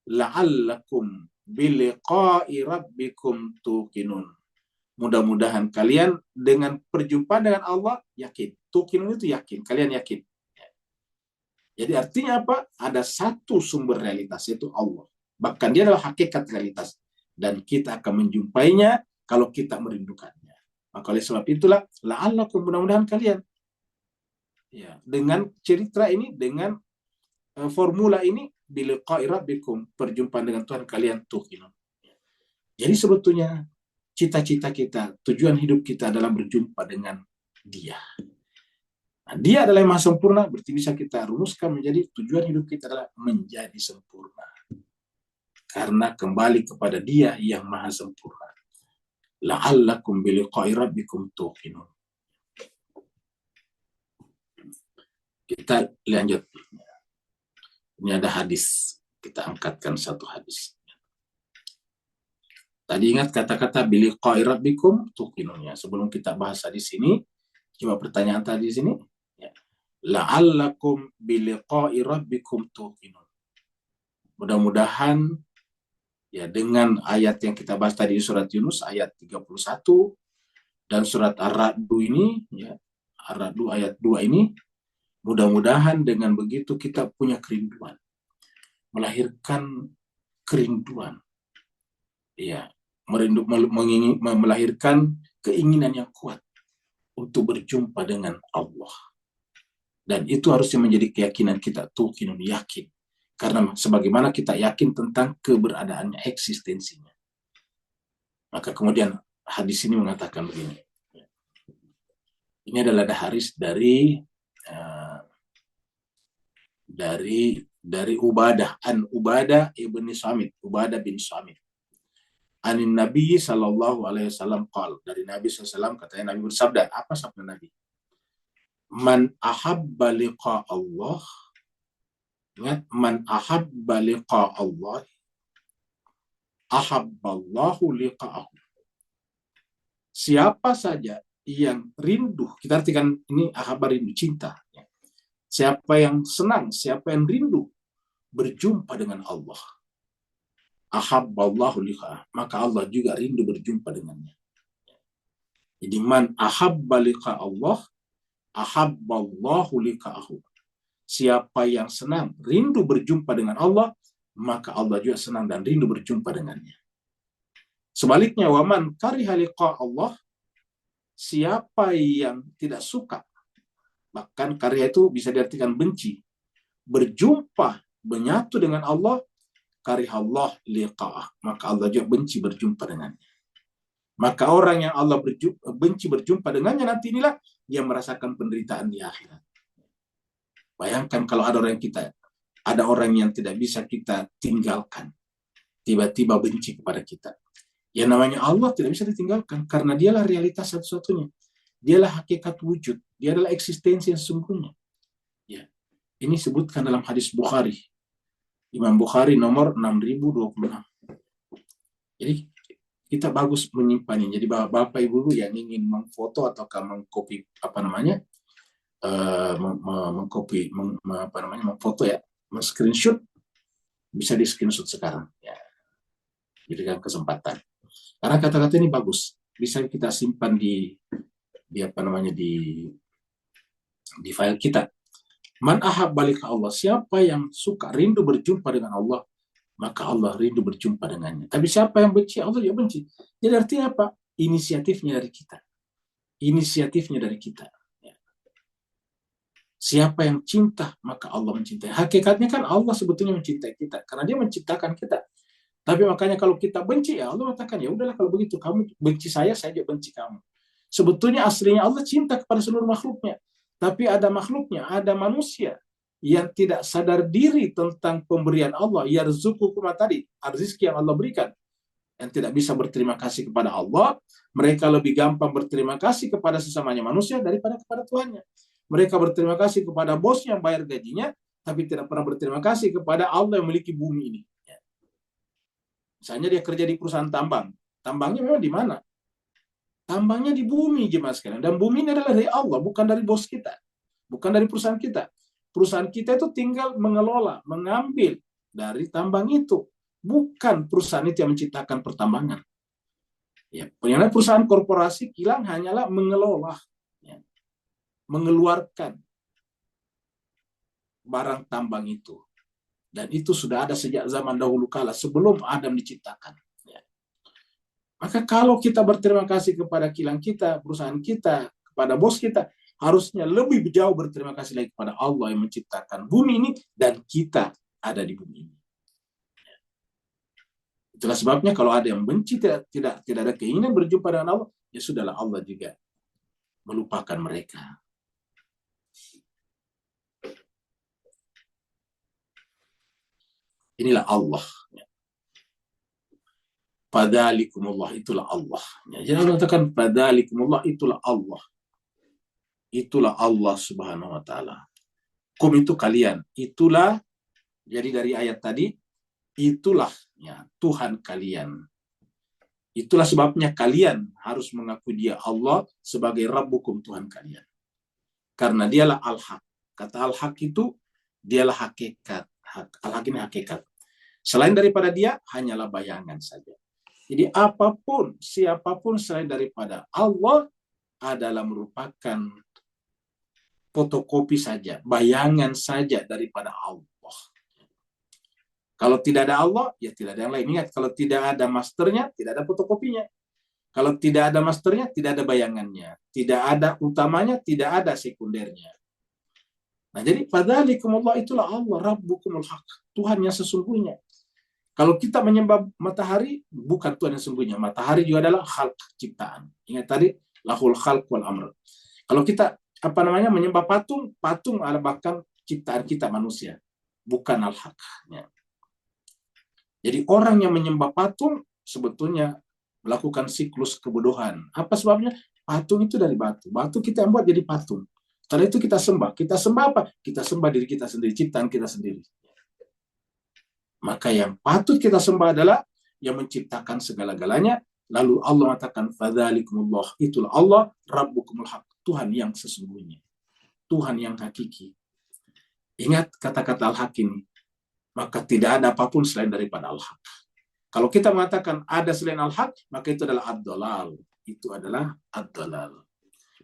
la'allakum biliqa'i rabbikum tuqinun. Mudah-mudahan kalian dengan perjumpaan dengan Allah yakin. Tuqinun itu yakin. Kalian yakin. Jadi artinya apa? Ada satu sumber realitas, yaitu Allah. Bahkan dia adalah hakikat realitas. Dan kita akan menjumpainya kalau kita merindukannya. Maka oleh sebab itulah, la'allakum, mudah-mudahan kalian. Ya, dengan cerita ini, dengan formula ini, biliqa'i rabbikum, perjumpaan dengan Tuhan kalian tuqinun. Jadi sebetulnya, cita-cita kita, tujuan hidup kita adalah berjumpa dengan Dia. Nah, Dia adalah yang maha sempurna, berarti bisa kita rumuskan menjadi tujuan hidup kita adalah menjadi sempurna. Karena kembali kepada Dia yang maha sempurna. La'allakum biliqa'i rabbikum tuqinun. Kita lanjut. Ini ada hadis. Kita angkatkan satu hadis. Tadi ingat kata-kata biliqa'i rabbikum tuqinun. Ya, sebelum kita bahas hadis ini, coba pertanyaan tadi di sini. Ya. La'allakum biliqa'i rabbikum tuqinun. Mudah-mudahan ya dengan ayat yang kita bahas tadi di surat Yunus ayat 31 dan surat Ar-Ra'd ini ya, Ar-Ra'd ayat 2 ini, mudah-mudahan dengan begitu kita punya kerinduan, melahirkan kerinduan. Ya, melahirkan keinginan yang kuat untuk berjumpa dengan Allah. Dan itu harusnya menjadi keyakinan kita, tuqinun, yakin. Karena sebagaimana kita yakin tentang keberadaannya, eksistensinya. Maka kemudian hadis ini mengatakan begini. Ini adalah hadis dari Ubadah, an Ubadah ibn Samit, Ubadah bin Samit. Anin Nabi sallallahu alaihi wasallam qala, dari Nabi sallallahu katanya Nabi bersabda, apa sabda Nabi? Man ahabba liqa Allah, ingat, man ahabba liqa Allah, ahabballahu liqa'ahu. Siapa saja yang rindu, kita artikan ini ahabba rindu, cinta. Siapa yang senang, siapa yang rindu berjumpa dengan Allah. Ahabballahu liqa'ah, maka Allah juga rindu berjumpa dengannya. Jadi man ahabba liqa Allah, ahabballahu liqa'ahu. Siapa yang senang, rindu berjumpa dengan Allah, maka Allah juga senang dan rindu berjumpa dengannya. Sebaliknya, waman kariha liqa Allah, siapa yang tidak suka, bahkan karya itu bisa diartikan benci, berjumpa, menyatu dengan Allah, karihallah liqa'ah, maka Allah juga benci berjumpa dengannya. Maka orang yang Allah benci berjumpa dengannya, nanti inilah yang merasakan penderitaan di akhirat. Bayangkan kalau ada orang yang tidak bisa kita tinggalkan, tiba-tiba benci kepada kita. Yang namanya Allah tidak bisa ditinggalkan, karena dialah realitas satu-satunya. Dialah hakikat wujud, dia adalah eksistensi yang sesungguhnya. Ya. Ini disebutkan dalam hadis Bukhari. Imam Bukhari nomor 6026. Jadi kita bagus menyimpannya. Jadi Bapak Ibu yang ingin memfoto atau mengcopy memfoto ya, screenshot, bisa di screenshot sekarang ya. Berikan kesempatan. Karena kata-kata ini bagus, bisa kita simpan di file kita. Man ahabba liqa Allah, siapa yang suka rindu berjumpa dengan Allah, maka Allah rindu berjumpa dengannya. Tapi siapa yang benci, Allah juga benci. Jadi artinya apa? Inisiatifnya dari kita. Inisiatifnya dari kita. Ya. Siapa yang cinta, maka Allah mencintai. Hakikatnya kan Allah sebetulnya mencintai kita, karena dia menciptakan kita. Tapi makanya kalau kita benci, ya Allah mengatakan, ya udahlah kalau begitu, kamu benci saya juga benci kamu. Sebetulnya aslinya Allah cinta kepada seluruh makhluknya. Tapi ada makhluknya, ada manusia yang tidak sadar diri tentang pemberian Allah. Yarzuqukum tadi, rezeki yang Allah berikan. Yang tidak bisa berterima kasih kepada Allah, mereka lebih gampang berterima kasih kepada sesamanya manusia daripada kepada Tuhannya. Mereka berterima kasih kepada bos yang bayar gajinya, tapi tidak pernah berterima kasih kepada Allah yang memiliki bumi ini. Misalnya dia kerja di perusahaan tambang. Tambangnya memang di mana? Tambangnya di bumi, jemaah sekalian. Dan bumi ini adalah dari Allah, bukan dari bos kita. Bukan dari perusahaan kita. Perusahaan kita itu tinggal mengelola, mengambil dari tambang itu. Bukan perusahaan itu yang menciptakan pertambangan. Ya, perusahaan korporasi kilang hanyalah mengelola, ya, mengeluarkan barang tambang itu. Dan itu sudah ada sejak zaman dahulu kala, sebelum Adam diciptakan. Ya. Maka kalau kita berterima kasih kepada kilang kita, perusahaan kita, kepada bos kita, harusnya lebih jauh berterima kasih lagi kepada Allah yang menciptakan bumi ini, dan kita ada di bumi ini. Ya. Itulah sebabnya kalau ada yang benci, tidak ada keinginan berjumpa dengan Allah, ya sudahlah, Allah juga melupakan mereka. Inilah Allah. Fadzalikumullah, itulah Allah. Jadi Allah katakan fadzalikumullah, itulah Allah. Itulah Allah Subhanahu wa taala. Kum itu kalian. Itulah, jadi dari ayat tadi, itulah ya, Tuhan kalian. Itulah sebabnya kalian harus mengaku dia Allah sebagai Rabbukum, Tuhan kalian. Karena dialah Al-Haq. Kata Al-Haq itu dialah hakikat. Al-Haq ini hakikat. Selain daripada dia, hanyalah bayangan saja. Jadi apapun, siapapun selain daripada Allah adalah merupakan fotokopi saja, bayangan saja daripada Allah. Kalau tidak ada Allah, ya tidak ada yang lain. Ingat, kalau tidak ada masternya, tidak ada fotokopinya. Kalau tidak ada masternya, tidak ada bayangannya. Tidak ada utamanya, tidak ada sekundernya. Nah, jadi fadzalikumullah, itulah Allah, Rabbukumul Haq, Tuhan yang sesungguhnya. Kalau kita menyembah matahari, bukan Tuhan yang sesungguhnya. Matahari juga adalah khalq, ciptaan. Ingat tadi, lahul khalq wal amr. Kalau kita menyembah patung, patung adalah bahkan ciptaan kita manusia, bukan al-haq. Jadi orang yang menyembah patung sebetulnya melakukan siklus kebodohan. Apa sebabnya? Patung itu dari batu. Batu kita yang buat jadi patung. Setelah itu kita sembah. Kita sembah apa? Kita sembah diri kita sendiri, ciptaan kita sendiri. Maka yang patut kita sembah adalah yang menciptakan segala-galanya, Lalu Allah mengatakan, fadzalikumullah, itulah Allah, rabbukumul haq, Tuhan yang sesungguhnya, Tuhan yang hakiki. Ingat kata-kata al-haq ini, maka tidak ada apapun selain daripada al-haq. Kalau kita mengatakan ada selain al-haq, maka itu adalah ad-dhalal. Itu adalah ad-dhalal.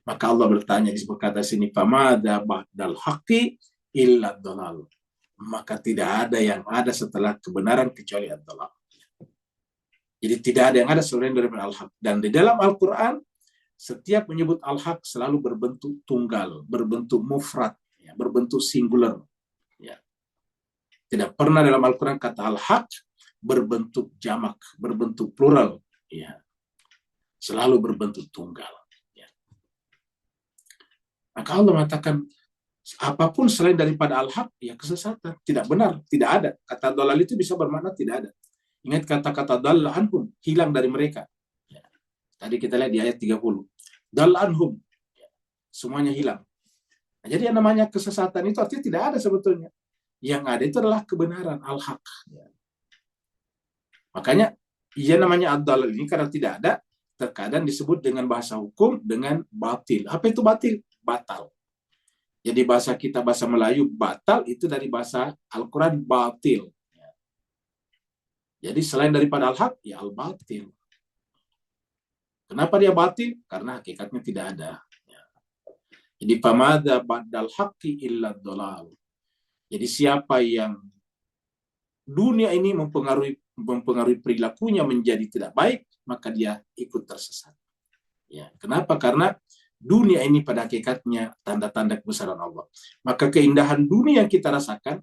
Maka Allah bertanya di sebuah kata sini, famada ba'dal haqqi illa ad-dhalal. Maka tidak ada yang ada setelah kebenaran kecuali ad-dhalal. Jadi tidak ada yang ada selain daripada al-haq. Dan di dalam Al-Quran, setiap menyebut al-haq selalu berbentuk tunggal, berbentuk mufrad, ya, berbentuk singular. Ya. Tidak pernah dalam Al-Quran kata al-haq berbentuk jamak, berbentuk plural. Ya. Selalu berbentuk tunggal. Ya. Maka Allah mengatakan, apapun selain daripada al-haq, ya kesesatan. Tidak benar, tidak ada. Kata dolal itu bisa bermakna tidak ada. Ingat kata-kata dalla anhum, hilang dari mereka. Ya. Tadi kita lihat di ayat 30. Dalla anhum, ya. Semuanya hilang. Nah, jadi yang namanya kesesatan itu artinya tidak ada sebetulnya. Yang ada itu adalah kebenaran, al-haq. Ya. Makanya, ia namanya ad-dalal ini karena tidak ada, terkadang disebut dengan bahasa hukum dengan batil. Apa itu batil? Batal. Jadi bahasa kita, bahasa Melayu, batal itu dari bahasa Al-Quran, batil. Jadi selain daripada al-haq, ya al-batil. Kenapa dia batil? Karena hakikatnya tidak ada. Jadi famada ba'dal haqqi illa dhalal. Jadi siapa yang dunia ini mempengaruhi perilakunya menjadi tidak baik, maka dia ikut tersesat. Ya, kenapa? Karena dunia ini pada hakikatnya tanda-tanda kebesaran Allah. Maka keindahan dunia yang kita rasakan,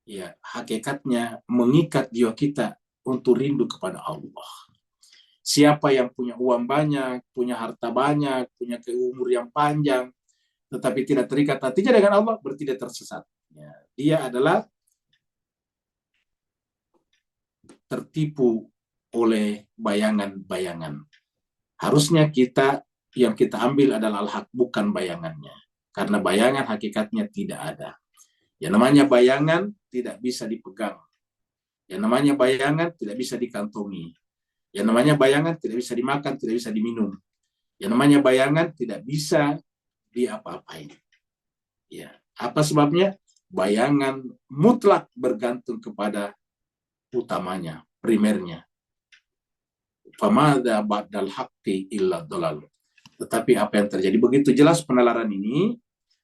ya hakikatnya mengikat jiwa kita untuk rindu kepada Allah. Siapa yang punya uang banyak, punya harta banyak, punya umur yang panjang, tetapi tidak terikat hatinya dengan Allah, berarti dia tersesat. Ya, dia adalah tertipu oleh bayangan-bayangan. Harusnya yang kita ambil adalah al-haq, bukan bayangannya. Karena bayangan hakikatnya tidak ada. Yang namanya bayangan tidak bisa dipegang. Yang namanya bayangan tidak bisa dikantongi. Yang namanya bayangan tidak bisa dimakan, tidak bisa diminum. Yang namanya bayangan tidak bisa diapa-apain. Ya, apa sebabnya? Bayangan mutlak bergantung kepada utamanya, primernya. Famada ba'dal haqqi illa dhalal. Tetapi apa yang terjadi? Begitu jelas penalaran ini,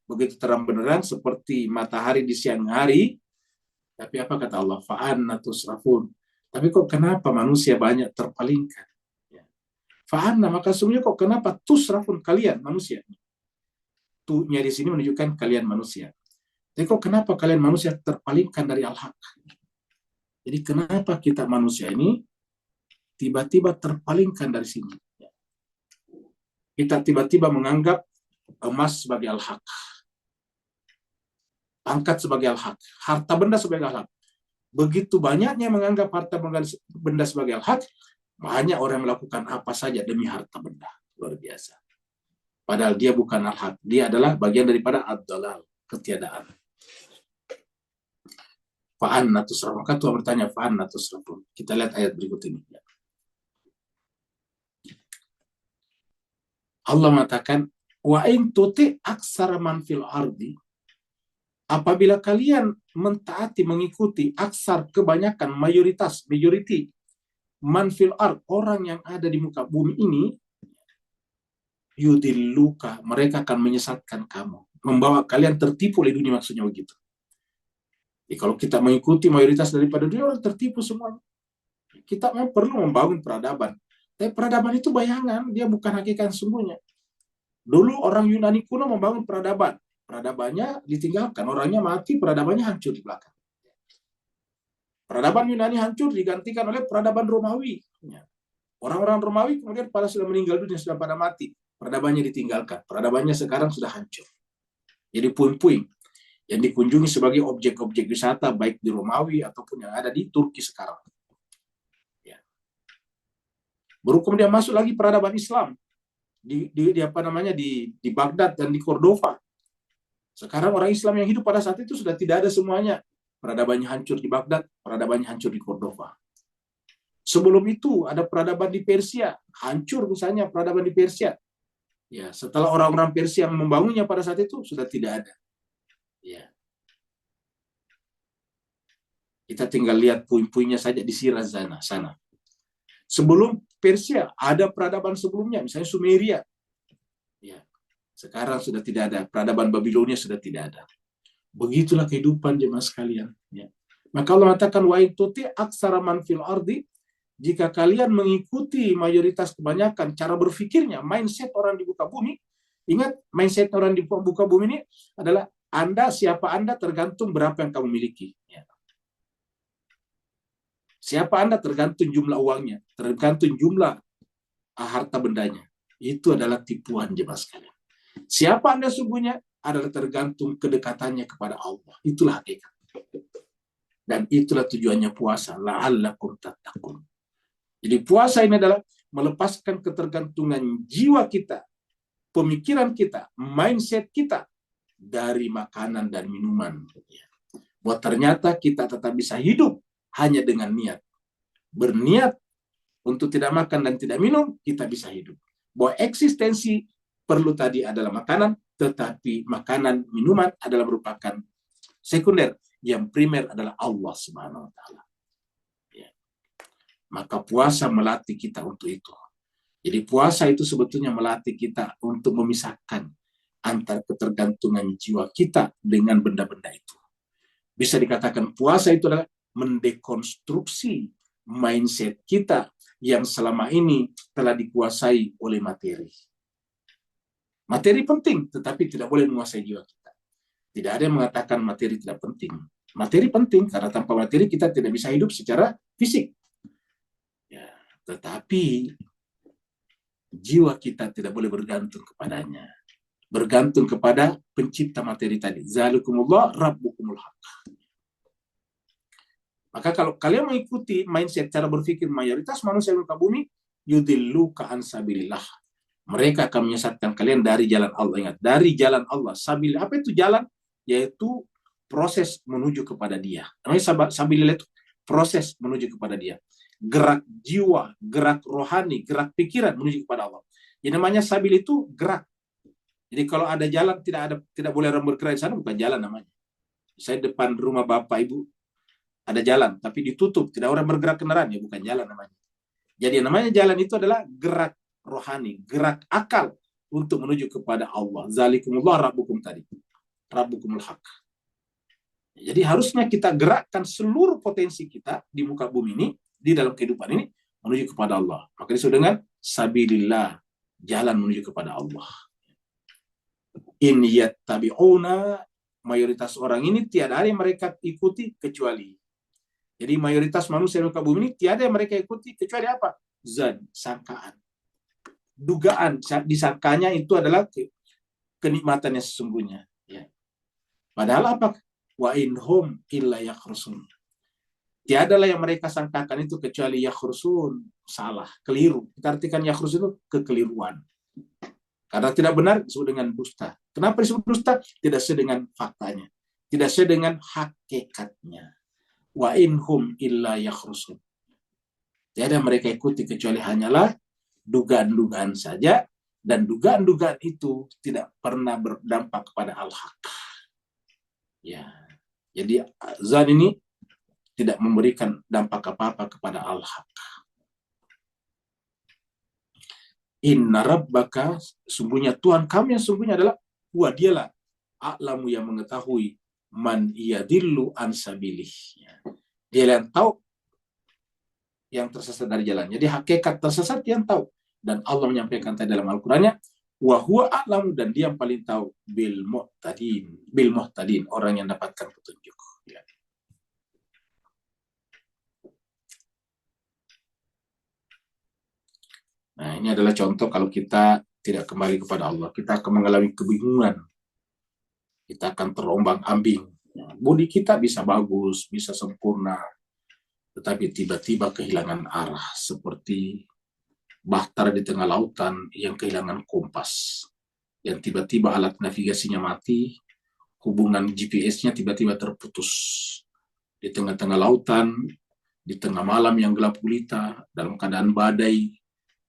begitu terang benderang seperti matahari di siang hari. Tapi apa kata Allah? Fa'anna tusrafun. Tapi kok kenapa manusia banyak terpalingkan? Ya. Fa'anna, maka sesungguhnya kok kenapa tusrafun, kalian manusia? Tu-nya di sini menunjukkan kalian manusia. Tapi kok kenapa kalian manusia terpalingkan dari al-haq? Jadi kenapa kita manusia ini tiba-tiba terpalingkan dari sini? Kita tiba-tiba menganggap emas sebagai al-haq, pangkat sebagai al-haq, harta benda sebagai al-haq. Begitu banyaknya menganggap harta benda sebagai al-haq, banyak orang melakukan apa saja demi harta benda. Luar biasa. Padahal dia bukan al-haq, dia adalah bagian daripada ad-dhalal, ketiadaan. Fa'anna tusrafun. Maka Tuhan bertanya, fa'anna tusrafun. Kita lihat ayat berikut ini. Allah mengatakan, wa in tuti aksara man fil ardi, apabila kalian mentaati, mengikuti aksar, kebanyakan, majority man fil ard, orang yang ada di muka bumi ini, yudilluka, mereka akan menyesatkan kamu, membawa kalian tertipu oleh dunia, maksudnya begitu. Jadi kalau kita mengikuti mayoritas daripada dunia, orang tertipu semuanya. Kita memang perlu membangun peradaban. Tapi peradaban itu bayangan, dia bukan hakikat sesungguhnya. Dulu orang Yunani kuno membangun peradaban. Peradabannya ditinggalkan, orangnya mati, peradabannya hancur di belakang. Peradaban Yunani hancur digantikan oleh peradaban Romawi. Orang-orang Romawi kemudian pada sudah meninggal dunia, sudah pada mati. Peradabannya ditinggalkan. Peradabannya sekarang sudah hancur. Jadi puing-puing yang dikunjungi sebagai objek-objek wisata baik di Romawi ataupun yang ada di Turki sekarang. Ya. Baru kemudian masuk lagi peradaban Islam di Baghdad dan di Cordova. Sekarang orang Islam yang hidup pada saat itu sudah tidak ada semuanya. Peradabannya hancur di Baghdad, peradabannya hancur di Cordova. Sebelum itu ada peradaban di Persia, hancur misalnya peradaban di Persia. Ya, setelah orang-orang Persia yang membangunnya pada saat itu sudah tidak ada. Ya. Kita tinggal lihat puing-puingnya saja di Shiraz sana. Sebelum Persia ada peradaban sebelumnya, misalnya Sumeria. Ya. Sekarang sudah tidak ada, peradaban Babilonia sudah tidak ada. Begitulah kehidupan jemaah sekalian. Ya. Maka Allah mengatakan wa ituti aksara man fil ardi, jika kalian mengikuti mayoritas kebanyakan cara berpikirnya, mindset orang di muka bumi, ingat mindset orang di muka bumi ini adalah siapa Anda tergantung berapa yang kamu miliki. Ya. Siapa Anda tergantung jumlah uangnya, tergantung jumlah harta bendanya. Itu adalah tipuan jemaah sekalian. Siapa Anda sungguhnya adalah tergantung kedekatannya kepada Allah. Itulah hakikat. Dan itulah tujuannya puasa. La'allakum tattaqun. Jadi puasa ini adalah melepaskan ketergantungan jiwa kita, pemikiran kita, mindset kita dari makanan dan minuman. Bahwa ternyata kita tetap bisa hidup hanya dengan niat. Berniat untuk tidak makan dan tidak minum, kita bisa hidup. Bahwa eksistensi perlu tadi adalah makanan, tetapi makanan, minuman adalah merupakan sekunder. Yang primer adalah Allah Subhanahu wa Ta'ala. Ya. Maka puasa melatih kita untuk itu. Jadi puasa itu sebetulnya melatih kita untuk memisahkan antara ketergantungan jiwa kita dengan benda-benda itu. Bisa dikatakan puasa itu adalah mendekonstruksi mindset kita yang selama ini telah dikuasai oleh materi. Materi penting, tetapi tidak boleh menguasai jiwa kita. Tidak ada yang mengatakan materi tidak penting. Materi penting, karena tanpa materi kita tidak bisa hidup secara fisik. Ya, tetapi jiwa kita tidak boleh bergantung kepadanya. Bergantung kepada pencipta materi tadi. Zalikumullah rabbukumul haqq. Maka kalau kalian mengikuti mindset cara berpikir mayoritas manusia di muka bumi, yudilluka an sabilillah. Mereka akan menyesatkan kalian dari jalan Allah. Ingat, dari jalan Allah. Sabil, apa itu jalan? Yaitu proses menuju kepada Dia. Namanya sabilillah itu proses menuju kepada Dia. Gerak jiwa, gerak rohani, gerak pikiran menuju kepada Allah. Yang namanya sabil itu gerak. Jadi kalau ada jalan tidak boleh orang bergerak di sana, bukan jalan namanya. Saya depan rumah Bapak Ibu ada jalan, tapi ditutup, tidak orang bergerak kendaraan, ya bukan jalan namanya. Jadi yang namanya jalan itu adalah gerak rohani, gerak akal untuk menuju kepada Allah. Zalikumullah rabbukum tadi. Rabbukumul haq. Jadi harusnya kita gerakkan seluruh potensi kita di muka bumi ini, di dalam kehidupan ini, menuju kepada Allah. Maka disebut dengan sabilillah, jalan menuju kepada Allah. In yattabi'una, mayoritas orang ini tiada ada yang mereka ikuti kecuali. Jadi mayoritas manusia di muka bumi ini tiada yang mereka ikuti kecuali apa? Zan, sangkaan. Dugaan, disangkanya itu adalah kenikmatan yang sesungguhnya. Ya. Padahal apa? Wa inhum illa yakhrusun. Tiadalah yang mereka sangkakan itu kecuali yakhrusun. Salah, keliru. Kita artikan yakhrusun itu kekeliruan. Karena tidak benar disebut dengan dusta. Kenapa disebut dusta? Tidak sesuai dengan faktanya. Tidak sesuai dengan hakikatnya. Wa inhum illa yakhrusun. Tiada mereka ikuti kecuali hanyalah dugaan-dugaan saja, dan dugaan-dugaan itu tidak pernah berdampak kepada al-haq. Ya. Jadi zan ini tidak memberikan dampak apa-apa kepada al-haq. Inna rabbaka, sungguhnya Tuhan kami yang sungguhnya adalah dialah a'lamu, yang mengetahui man yadillu an sabilih. Dia yang tahu yang tersesat dari jalan. Jadi hakikat tersesat yang tahu. Dan Allah menyampaikan tadi dalam Al-Qur'annya, wa huwa a'lamu, dan dia yang paling tahu bil muhtadin, orang yang dapatkan petunjuk. Ya. Nah, ini adalah contoh kalau kita tidak kembali kepada Allah, kita akan mengalami kebingungan. Kita akan terombang-ambing. Budi kita bisa bagus, bisa sempurna, tetapi tiba-tiba kehilangan arah, seperti bahtera di tengah lautan yang kehilangan kompas, yang tiba-tiba alat navigasinya mati, hubungan GPS-nya tiba-tiba terputus di tengah-tengah lautan, di tengah malam yang gelap gulita, dalam keadaan badai,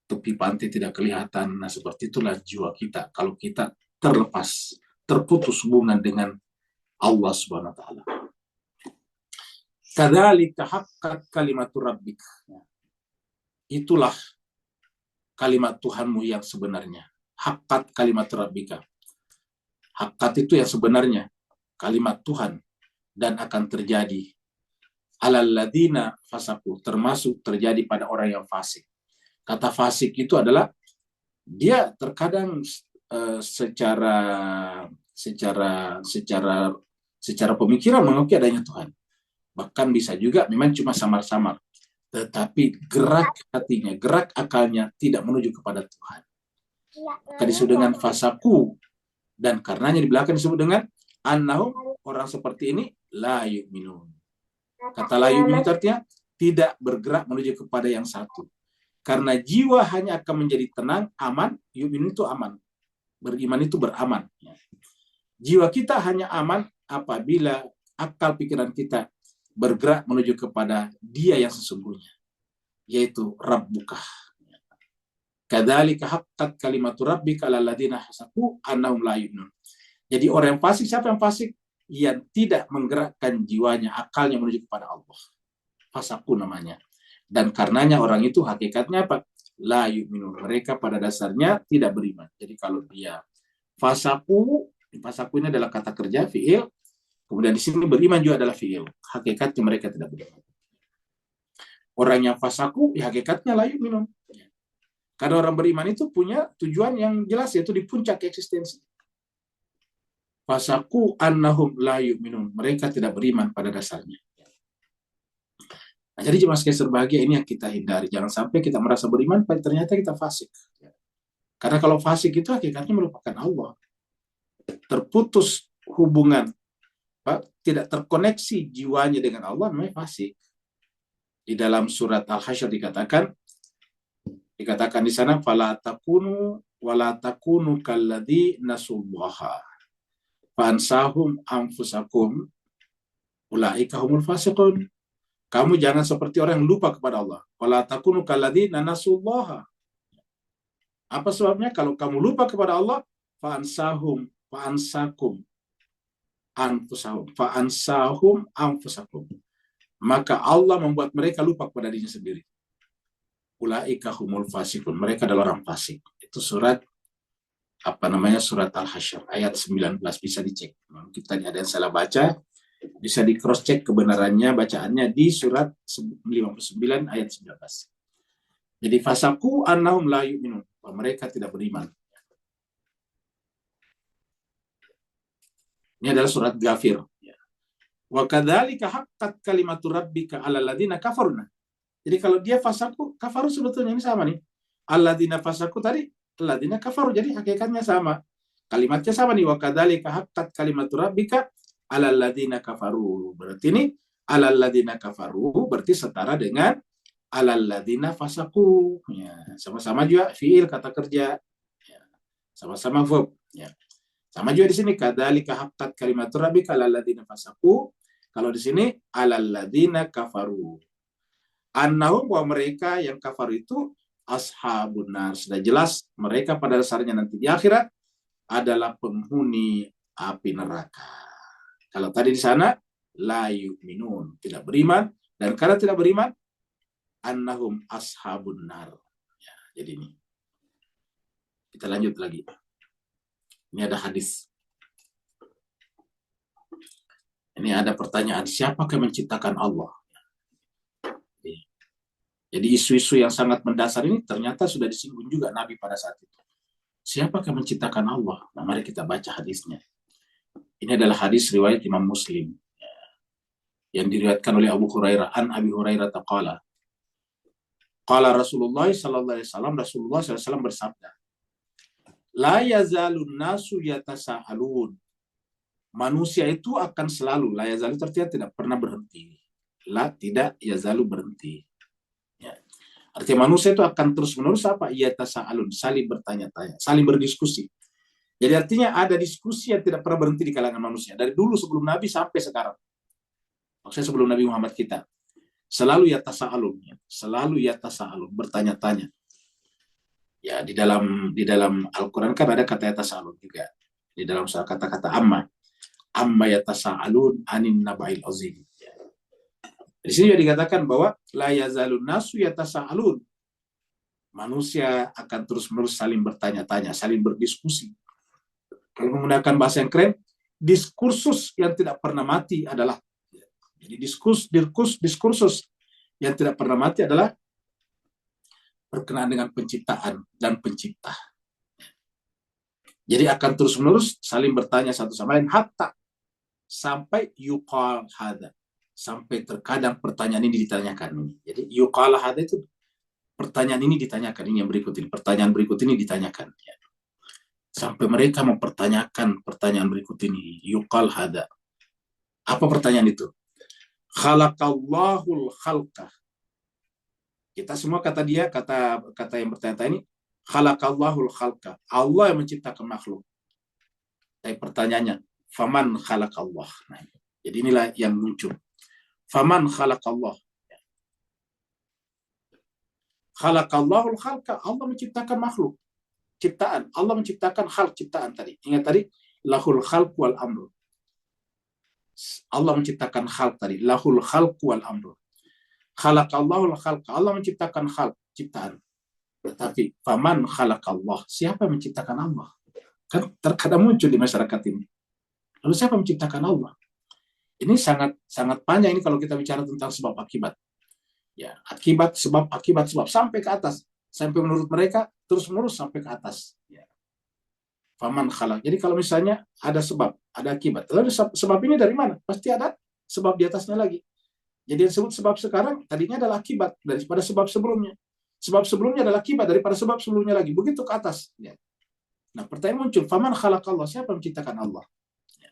tepi pantai tidak kelihatan. Nah, seperti itulah jiwa kita kalau kita terlepas, terputus hubungan dengan Allah Subhanahu wa taala. Kadzalika haqqat kalimatu rabbik. Itulah kalimat Tuhanmu yang sebenarnya. Haqqat kalimat rabbika. Haqqat itu yang sebenarnya, kalimat Tuhan, dan akan terjadi alal ladina fasaku, termasuk terjadi pada orang yang fasik. Kata fasik itu adalah dia terkadang secara pemikiran mengakui adanya Tuhan. Bahkan bisa juga memang cuma samar-samar, tetapi gerak hatinya, gerak akalnya tidak menuju kepada Tuhan. Maka disebut dengan fasaku, dan karenanya di belakang disebut dengan annahum, orang seperti ini la yu'minun. Kata la yu'minun artinya tidak bergerak menuju kepada yang satu. Karena jiwa hanya akan menjadi tenang, aman. Yu'minun itu aman, beriman itu beraman. Jiwa kita hanya aman apabila akal pikiran kita bergerak menuju kepada Dia yang sesungguhnya, yaitu Rabbuka. Kadzalika haqqat kalimatu rabbika alal ladzina hasaku annahum la yu'minun. Jadi orang yang fasik, siapa yang fasik? Yang tidak menggerakkan jiwanya, akalnya menuju kepada Allah. Fasaku namanya. Dan karenanya orang itu hakikatnya apa? La yu'minun. Mereka pada dasarnya tidak beriman. Jadi kalau dia fasaku ini adalah kata kerja, fi'il. Kemudian di sini beriman juga adalah fi'il. Hakikatnya mereka tidak beriman. Orang yang fasaku, ya hakikatnya la yu'minun. Karena orang beriman itu punya tujuan yang jelas, yaitu di puncak eksistensi. Fasaku annahum la yu'minun. Mereka tidak beriman pada dasarnya. Nah, jadi jemaah sekalian berbahagia, ini yang kita hindari. Jangan sampai kita merasa beriman, ternyata kita fasik. Karena kalau fasik itu hakikatnya melupakan Allah. Terputus hubungan, tidak terkoneksi jiwanya dengan Allah, namanya fasik. Di dalam surat Al-Hasyr dikatakan di sana, fala takunu wala takunu kalladzi nasullaha fansahum anfusakum ulaika humul fasiqun. Kamu jangan seperti orang yang lupa kepada Allah. Wala takunu kalladzi nasullaha. Apa sebabnya? Kalau kamu lupa kepada Allah, fa'ansahum anfusakum. Maka Allah membuat mereka lupa kepada dirinya sendiri. Ulaika humul fasikun. Mereka adalah orang fasik. Itu surat surat Al-Hasyr ayat 19, bisa dicek. Mungkin tadi ada yang salah baca, bisa di cross check kebenarannya bacaannya di surat 59 ayat 19. Jadi fasaku annahum la yu'minun. Mereka tidak beriman. Ini adalah surat Ghafir. Wa kadzalika haqqat kalimatu rabbika 'alal ladzina kafaruna. Jadi kalau dia fasaku, kafaru sebetulnya ini sama nih. Alladzina fasaku tadi, alladzina kafaru. Jadi hakikatnya sama. Kalimatnya sama nih. Wa kadzalika haqqat kalimatu rabbika 'alal ladzina kafaru. Berarti ini 'alal ladzina kafaru berarti setara dengan alal ladzina fasaku, ya, sama-sama juga fiil kata kerja, ya, sama-sama verb, ya. Sama juga di sini kadzalika haqqat kalimatu rabbika alal ladzina fasaku. Kalau di sini alal ladzina kafaru. Annahum, bahwa mereka yang kafar itu ashabun nar. Sudah jelas mereka pada dasarnya nanti di akhirat adalah penghuni api neraka. Kalau tadi di sana la yu'minun, tidak beriman, dan karena tidak beriman annahum ashabun nar. Ya, jadi ini. Kita lanjut lagi. Ini ada hadis. Ini ada pertanyaan, siapakah yang menciptakan Allah? Jadi isu-isu yang sangat mendasar ini ternyata sudah disinggung juga Nabi pada saat itu. Siapakah yang menciptakan Allah? Nah, mari kita baca hadisnya. Ini adalah hadis riwayat Imam Muslim, ya, yang diriwayatkan oleh Abu Hurairah. An Abi Hurairah taqala. Qala Rasulullah sallallahu alaihi wasallam, Rasulullah sallallahu alaihi wasallam bersabda, la yazalun nasu yatasaalun. Manusia itu akan selalu, la yazalu artinya tidak pernah berhenti. La tidak yazalu berhenti. Ya. Artinya manusia itu akan terus-menerus apa? Yatasaalun, saling bertanya-tanya, saling berdiskusi. Jadi artinya ada diskusi yang tidak pernah berhenti di kalangan manusia dari dulu sebelum Nabi sampai sekarang. Maksudnya sebelum Nabi Muhammad kita. Selalu yatasaalun, bertanya-tanya. Ya, di dalam Al-Qur'an kan ada kata yatasaalun juga. Di dalam kata-kata amma yatasaalun anin naba'il azim. Ya. Di sini juga dikatakan bahwa la yazalun nasu yatasaalun. Manusia akan terus-menerus saling bertanya-tanya, saling berdiskusi. Kalau menggunakan bahasa yang keren, diskursus yang tidak pernah mati adalah, jadi diskursus yang tidak pernah mati adalah berkenaan dengan penciptaan dan pencipta. Jadi akan terus-menerus saling bertanya satu sama lain hatta sampai yuqal hada, sampai terkadang pertanyaan ini ditanyakan. Jadi yuqal hada itu pertanyaan ini ditanyakan, ini yang berikut ini, pertanyaan berikut ini ditanyakan. Ya. Sampai mereka mempertanyakan pertanyaan berikut ini, yuqal hada. Apa pertanyaan itu? Khalaqallahul khalqa. Kita semua kata yang bertanya ini, khalaqallahul khalqa. Allah yang menciptakan makhluk. Tapi pertanyaannya, faman khalaqallah. Nah, jadi inilah yang muncul. Faman khalaqallah. Khalaqallahul khalqa. Allah menciptakan makhluk. Ciptaan. Allah menciptakan khalq, ciptaan tadi. Ingat tadi, lahul khalq wal amru. Allah menciptakan khalq tadi. Lahul khalq wal amru. Khalaqallahul khalqa. Allah menciptakan khalq, ciptaan. Tetapi faman khalaqallah, siapa yang menciptakan Allah? Kan terkadang muncul di masyarakat ini. Lalu siapa yang menciptakan Allah? Ini sangat panjang ini kalau kita bicara tentang sebab akibat. Ya, akibat sebab sampai ke atas. Sampai menurut mereka terus-menerus sampai ke atas. Ya. Faman khalaq. Jadi kalau misalnya ada sebab, ada akibat. Lalu sebab ini dari mana? Pasti ada sebab di atasnya lagi. Jadi yang disebut sebab sekarang tadinya adalah akibat daripada sebab sebelumnya. Sebab sebelumnya adalah akibat daripada sebab sebelumnya lagi. Begitu ke atas. Ya. Nah, pertanyaan muncul, faman khalaqallah, siapa yang menciptakan Allah? Ya.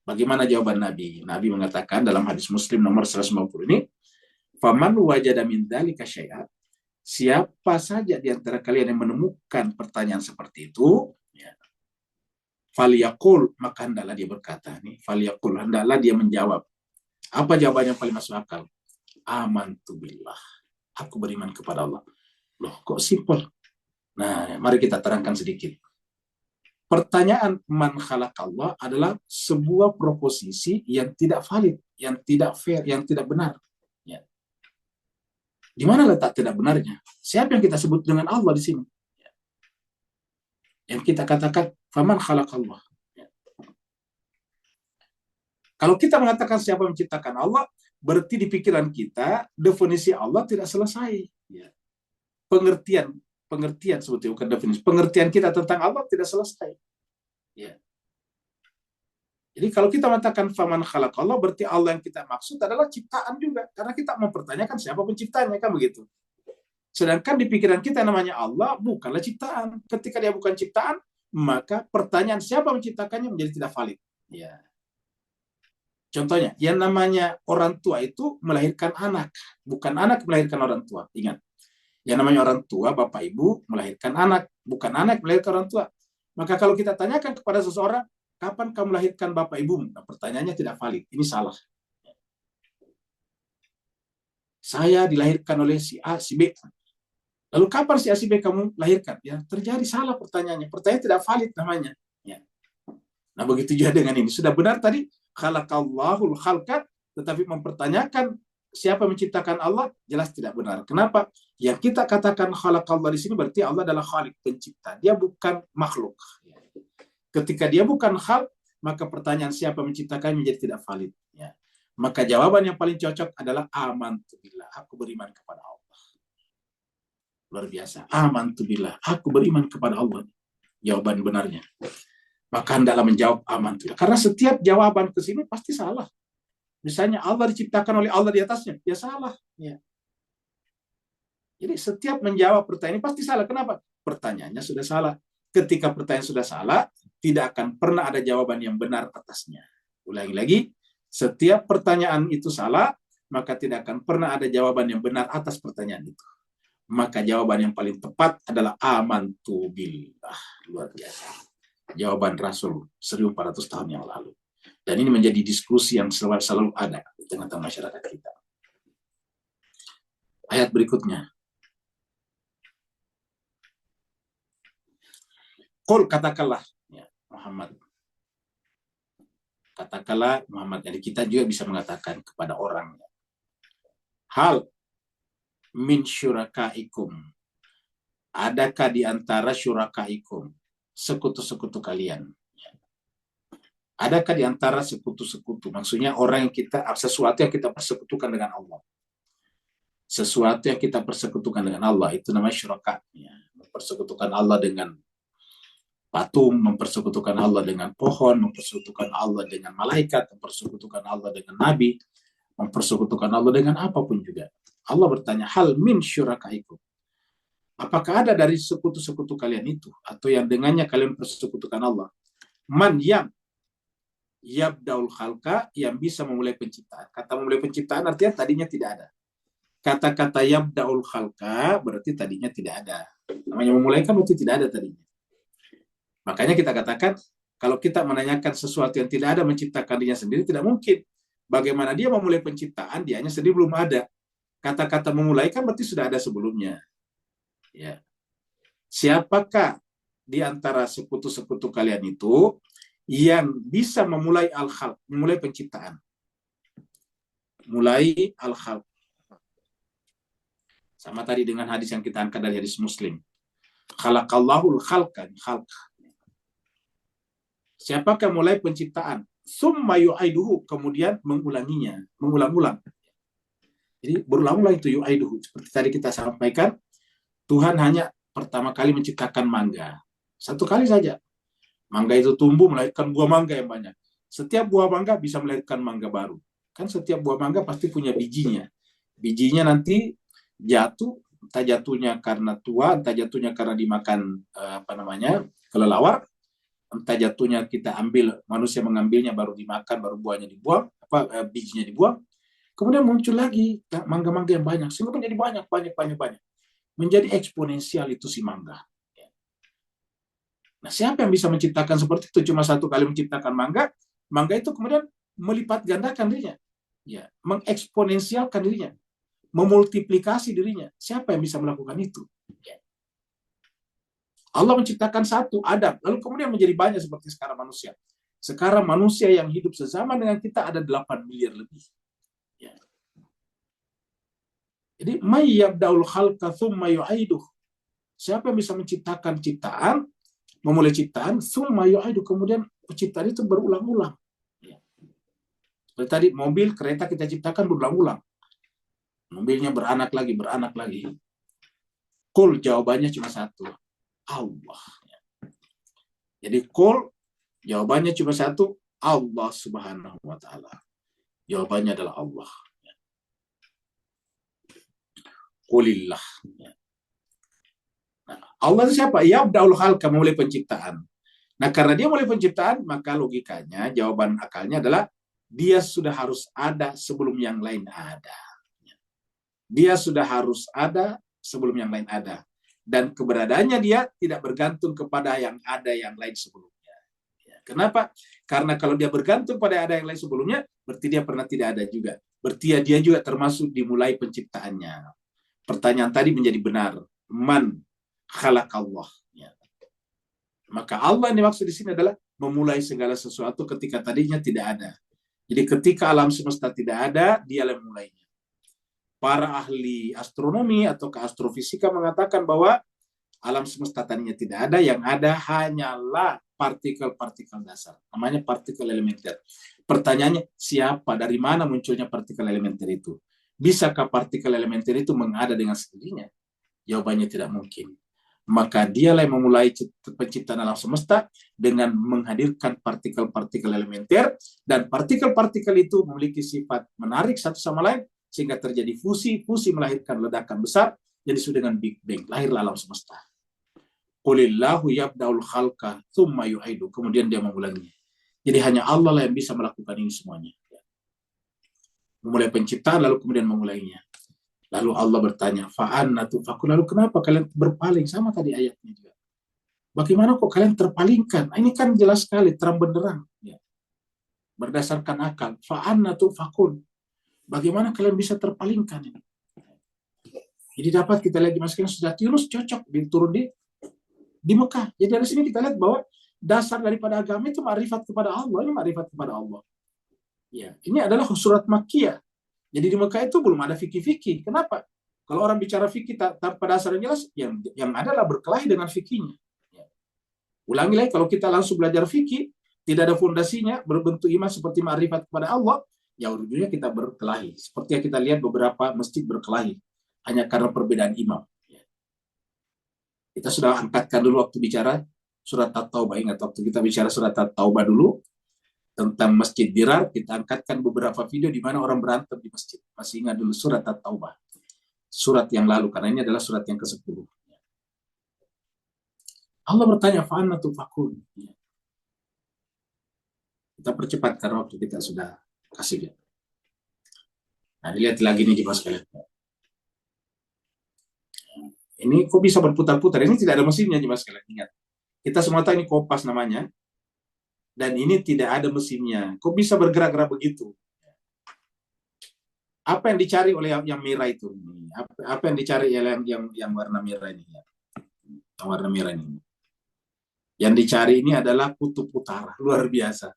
Bagaimana jawaban Nabi? Nabi mengatakan dalam hadis Muslim nomor 150 ini, faman wajada min dzalika syai'an. Siapa saja di antara kalian yang menemukan pertanyaan seperti itu, ya, falyaqul, maka hendaklah dia berkata nih, falyaqul, hendaklah dia menjawab. Apa jawabannya yang paling masuk akal? Amantu billah. Aku beriman kepada Allah. Loh, kok simpel? Nah, mari kita terangkan sedikit. Pertanyaan man khalaqallah adalah sebuah proposisi yang tidak valid, yang tidak fair, yang tidak benar. Ya. Di mana letak tidak benarnya? Siapa yang kita sebut dengan Allah di sini? Ya. Yang kita katakan faman khalaqallah. Ya. Kalau kita mengatakan siapa yang menciptakan Allah, berarti di pikiran kita definisi Allah tidak selesai. Ya. Pengertian sebetulnya bukan definisi. Pengertian kita tentang Allah tidak selesai. Ya. Jadi kalau kita mengatakan faman khalaqallah, berarti Allah yang kita maksud adalah ciptaan juga, karena kita mempertanyakan siapa penciptanya, kan begitu. Sedangkan di pikiran kita namanya Allah bukanlah ciptaan. Ketika dia bukan ciptaan, maka pertanyaan siapa menciptakannya menjadi tidak valid. Ya. Contohnya, yang namanya orang tua itu melahirkan anak, bukan anak melahirkan orang tua. Ingat, yang namanya orang tua, bapak ibu melahirkan anak, bukan anak melahirkan orang tua. Maka kalau kita tanyakan kepada seseorang, kapan kamu melahirkan bapak ibumu? Nah, pertanyaannya tidak valid. Ini salah. Saya dilahirkan oleh si A, si B. Lalu kapan si A, si B kamu lahirkan? Ya, terjadi salah pertanyaannya. Pertanyaan tidak valid namanya. Ya. Nah, begitu juga dengan ini. Sudah benar tadi, khalaqallahul khalqa, tetapi mempertanyakan siapa menciptakan Allah, jelas tidak benar. Kenapa? Yang kita katakan khalaqallah di sini berarti Allah adalah khaliq, pencipta. Dia bukan makhluk. Ketika dia bukan khalq, maka pertanyaan siapa menciptakan menjadi tidak valid. Ya. Maka jawaban yang paling cocok adalah amantu billah, aku beriman kepada Allah. Luar biasa. Amantu billah, aku beriman kepada Allah. Jawaban benarnya. Maka hendaklah menjawab amantu billah. Karena setiap jawaban ke sini pasti salah. Misalnya Allah diciptakan oleh Allah di atasnya, ya salah. Ya. Jadi setiap menjawab pertanyaan ini pasti salah. Kenapa? Pertanyaannya sudah salah. Ketika pertanyaan sudah salah, tidak akan pernah ada jawaban yang benar atasnya. Ulangi lagi, setiap pertanyaan itu salah, maka tidak akan pernah ada jawaban yang benar atas pertanyaan itu. Maka jawaban yang paling tepat adalah amantu billah. Luar biasa. Jawaban Rasul 1400 tahun yang lalu. Dan ini menjadi diskusi yang selalu ada di tengah-tengah masyarakat kita. Ayat berikutnya. Qul, katakanlah ya, Muhammad. Katakanlah Muhammad. Jadi kita juga bisa mengatakan kepada orang. Hal min syurakaikum. Adakah di antara syurakaikum, sekutu-sekutu kalian? Adakah di antara sekutu-sekutu? Maksudnya orang yang sesuatu yang kita persekutukan dengan Allah. Sesuatu yang kita persekutukan dengan Allah, itu namanya syuraka. Ya. Mempersekutukan Allah dengan patung, mempersekutukan Allah dengan pohon, mempersekutukan Allah dengan malaikat, mempersekutukan Allah dengan nabi, mempersekutukan Allah dengan apapun juga. Allah bertanya, hal min syurakaikum. Apakah ada dari sekutu-sekutu kalian itu, atau yang dengannya kalian persekutukan Allah? Man yang yabdaul khalqa, yang bisa memulai penciptaan. Kata memulai penciptaan artinya tadinya tidak ada. Kata-kata yabdaul khalqa berarti tadinya tidak ada. Namanya memulai kan berarti tidak ada tadinya. Makanya kita katakan, kalau kita menanyakan sesuatu yang tidak ada menciptakan dirinya sendiri, tidak mungkin. Bagaimana dia memulai penciptaan, dianya sendiri belum ada. Kata-kata memulai kan berarti sudah ada sebelumnya. Ya. Siapakah di antara sekutu-sekutu kalian itu yang bisa memulai al-khalq, memulai penciptaan? Mulai al-khalq. Sama tadi dengan hadis yang kita angkat dari hadis Muslim. Khalaqallahul khalqan, khalq. Siapakah mulai penciptaan? Summa yu'iduhu, kemudian mengulanginya, mengulang-ulang. Jadi berulang-ulang itu yu'iduhu. Seperti tadi kita sampaikan, Tuhan hanya pertama kali menciptakan mangga. Satu kali saja. Mangga itu tumbuh melahirkan buah mangga yang banyak. Setiap buah mangga bisa melahirkan mangga baru. Kan setiap buah mangga pasti punya bijinya. Bijinya nanti jatuh, entah jatuhnya karena tua, entah jatuhnya karena dimakan kelelawar, entah jatuhnya kita ambil, manusia mengambilnya baru dimakan, baru buahnya dibuang, bijinya dibuang. Kemudian muncul lagi mangga-mangga yang banyak, sehingga menjadi banyak. Menjadi eksponensial itu si mangga. Nah, siapa yang bisa menciptakan seperti itu? Cuma satu kali menciptakan mangga, mangga itu kemudian melipat gandakan dirinya, ya, mengeksponensialkan dirinya, memultiplikasi dirinya. Siapa yang bisa melakukan itu? Ya. Allah menciptakan satu, Adam, lalu kemudian menjadi banyak seperti sekarang manusia. Sekarang manusia yang hidup sezaman dengan kita ada 8 miliar lebih. Ya. Jadi, may yabda'ul khalqa thumma yu'iduh. Siapa yang bisa menciptakan ciptaan, memulai ciptaan, thumma yu'iduh, kemudian penciptaan itu berulang-ulang. Ya. Seperti tadi, mobil, kereta kita ciptakan berulang-ulang. Mobilnya beranak lagi. Qul, jawabannya cuma satu. Allah. Jadi qul, jawabannya cuma satu. Allah subhanahu wa ta'ala. Jawabannya adalah Allah. Qulillah. Nah, Allah itu siapa? Yabda'ul khalqa, memulai penciptaan. Nah, karena dia mulai penciptaan, maka logikanya, jawaban akalnya adalah dia sudah harus ada sebelum yang lain ada. Dia sudah harus ada sebelum yang lain ada. Dan keberadaannya dia tidak bergantung kepada yang ada yang lain sebelumnya. Ya, kenapa? Karena kalau dia bergantung pada ada yang lain sebelumnya, berarti dia pernah tidak ada juga. Berarti dia juga termasuk dimulai penciptaannya. Pertanyaan tadi menjadi benar. Man khalaqallah. Ya. Maka Allah yang dimaksud di sini adalah memulai segala sesuatu ketika tadinya tidak ada. Jadi ketika alam semesta tidak ada, dia yang memulainya. Para ahli astronomi atau astrofisika mengatakan bahwa alam semesta tadinya tidak ada, yang ada hanyalah partikel-partikel dasar. Namanya partikel elementer. Pertanyaannya, siapa, dari mana munculnya partikel elementer itu? Bisakah partikel elementer itu mengada dengan sendirinya? Jawabannya tidak mungkin. Maka dialah yang memulai penciptaan alam semesta dengan menghadirkan partikel-partikel elementer, dan partikel-partikel itu memiliki sifat menarik satu sama lain, sehingga terjadi fusi melahirkan ledakan besar, jadi disebut dengan Big Bang, lahirlah alam semesta. Qulillahu yabda'ul khalqa thumma yu'idu, kemudian dia mengulanginya. Jadi hanya Allah lah yang bisa melakukan ini semuanya. Memulai penciptaan lalu kemudian mengulainya. Lalu Allah bertanya, fa'anna tufakun, lalu kenapa kalian berpaling? Sama tadi ayatnya juga. Bagaimana kok kalian terpalingkan? Ini kan jelas sekali, terang benderang. Ya. Berdasarkan akal. Fa'anna tufakun. Bagaimana kalian bisa terpalingkan ini? Jadi dapat kita lihat Mas sekalian, sudah Yunus cocok turun di Mekah. Jadi dari sini kita lihat bahwa dasar daripada agama itu ma'rifat kepada Allah, ini ma'rifat kepada Allah. Ya, ini adalah surat Makkiyah. Jadi di Mekah itu belum ada fikih-fikih. Kenapa? Kalau orang bicara fikih tanpa dasar yang jelas, yang adalah berkelahi dengan fikihnya. Ya. Ulangi lagi, kalau kita langsung belajar fikih, tidak ada fondasinya, berbentuk iman seperti ma'rifat kepada Allah, ya ujungnya kita berkelahi. Seperti yang kita lihat beberapa masjid berkelahi, hanya karena perbedaan imam. Ya. Kita sudah angkatkan dulu waktu bicara surat At-Taubah. Ingat, waktu kita bicara surat At-Taubah dulu, tentang Masjid Dirar, kita angkatkan beberapa video di mana orang berantem di masjid. Masih ingat dulu surat At-Taubah. Surat yang lalu, karena ini adalah surat yang ke-10. Allah bertanya, fa'anna tufakun. Kita percepat karena waktu kita sudah kasih lihat. Nah, dilihat lagi nih jemaah sekalian. Ini kok bisa berputar-putar? Ini tidak ada mesinnya jemaah sekalian. Ingat, kita semua tahu ini kompas namanya. Dan ini tidak ada mesinnya. Kok bisa bergerak-gerak begitu? Apa yang dicari oleh yang merah itu? Apa yang dicari yang warna merah ini? Yang warna merah ini. Yang dicari ini adalah kutub utara. Luar biasa.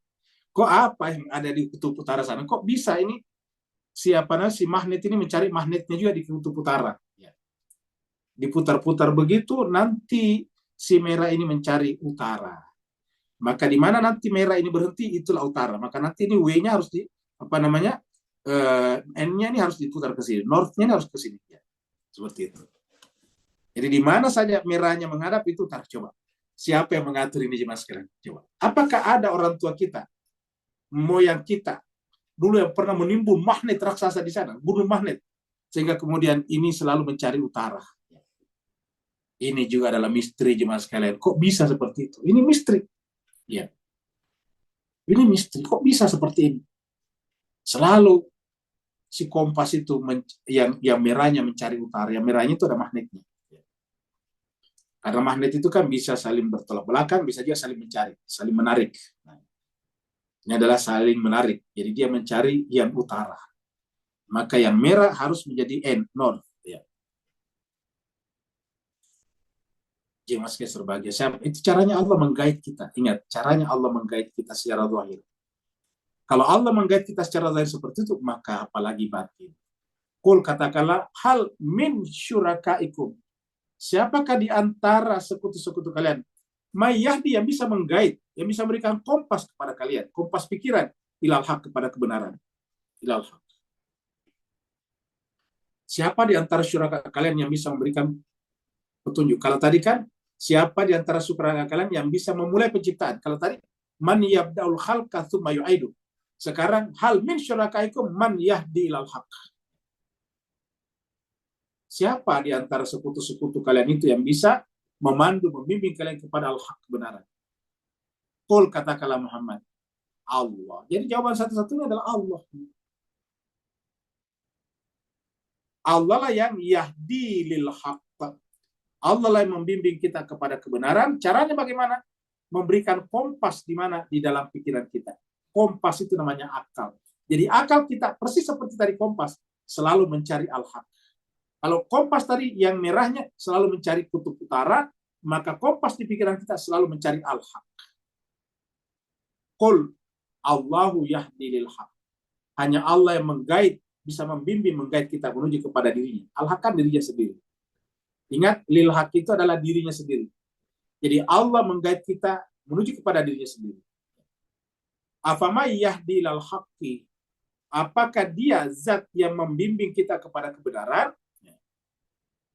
Kok apa yang ada di kutub utara sana? Kok bisa ini si magnet ini mencari magnetnya juga di kutub utara? Diputar-putar begitu, nanti si merah ini mencari utara. Maka di mana nanti merah ini berhenti, itulah utara. Maka nanti ini W-nya harus N-nya ini harus diputar ke sini, North-nya ini harus ke sini. Ya. Seperti itu. Jadi di mana saja merahnya menghadap itu utara. Coba. Siapa yang mengatur ini jemaah sekalian? Coba. Apakah ada orang tua kita, moyang kita, dulu yang pernah menimbun magnet raksasa di sana, bunuh magnet, sehingga kemudian ini selalu mencari utara. Ini juga adalah misteri jemaah sekalian. Kok bisa seperti itu? Ini misteri. Ya. Ini misteri, kok bisa seperti ini? Selalu si kompas itu yang merahnya mencari utara, yang merahnya itu ada magnetnya. Karena magnet itu kan bisa saling bertolak belakang, bisa juga saling mencari, saling menarik. Nah, ini adalah saling menarik. Jadi dia mencari yang utara. Maka yang merah harus menjadi North. Ya. Jadi Mas Kes berbahagia. Itu caranya Allah menggait kita. Ingat, caranya Allah menggait kita secara zahir. Kalau Allah menggait kita secara zahir seperti itu, maka apalagi batin. Qul katakanlah, hal min syurakaikum. Siapakah di antara sekutu-sekutu kalian? Mayyahdi yang bisa menggait, yang bisa memberikan kompas kepada kalian. Kompas pikiran. Ilal haq, kepada kebenaran. Ilal haq. Siapa di antara syuraka kalian yang bisa memberikan petunjuk? Kalau tadi kan, siapa di antara syuraka kalian yang bisa memulai penciptaan? Kalau tadi, man yabda'ul khalqa tsumma yu'idu. Sekarang, hal min syurakaikum man yahdi ilal haq. Siapa di antara sekutu-sekutu kalian itu yang bisa memandu, membimbing kalian kepada al-haq, kebenaran? Qul katakanlah Muhammad, Allah. Jadi jawaban satu-satunya adalah Allah. Allah lah yang yahdi lil haq. Allah lah yang membimbing kita kepada kebenaran. Caranya bagaimana? Memberikan kompas di mana? Di dalam pikiran kita. Kompas itu namanya akal. Jadi akal kita persis seperti tadi kompas, selalu mencari al-haq. Kalau kompas tadi yang merahnya selalu mencari kutub utara, maka kompas di pikiran kita selalu mencari al-haq. Qul Allahu yahdi lil haq. Hanya Allah yang menggait, bisa membimbing, menggait kita menuju kepada dirinya. Al-haq kan dirinya sendiri. Ingat, lil haq itu adalah dirinya sendiri. Jadi Allah menggait kita menuju kepada dirinya sendiri. Afamay yahdi lal haqqi. Apakah dia zat yang membimbing kita kepada kebenaran?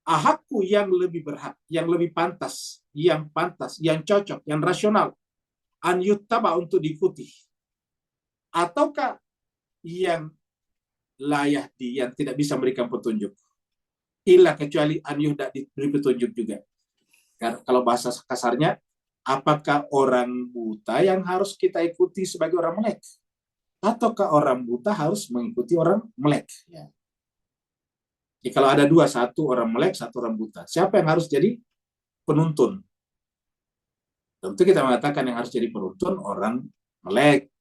Ahakku yang lebih berhak, yang lebih pantas, yang cocok, yang rasional. An yuttaba untuk diikuti. Ataukah yang layah yang tidak bisa memberikan petunjuk? Illa kecuali an yuhda diberi petunjuk juga. Kalau bahasa kasarnya, apakah orang buta yang harus kita ikuti sebagai orang melek? Ataukah orang buta harus mengikuti orang melek? Ya. Jadi kalau ada dua, satu orang melek, satu orang buta. Siapa yang harus jadi penuntun? Tentu kita mengatakan yang harus jadi penuntun orang melek.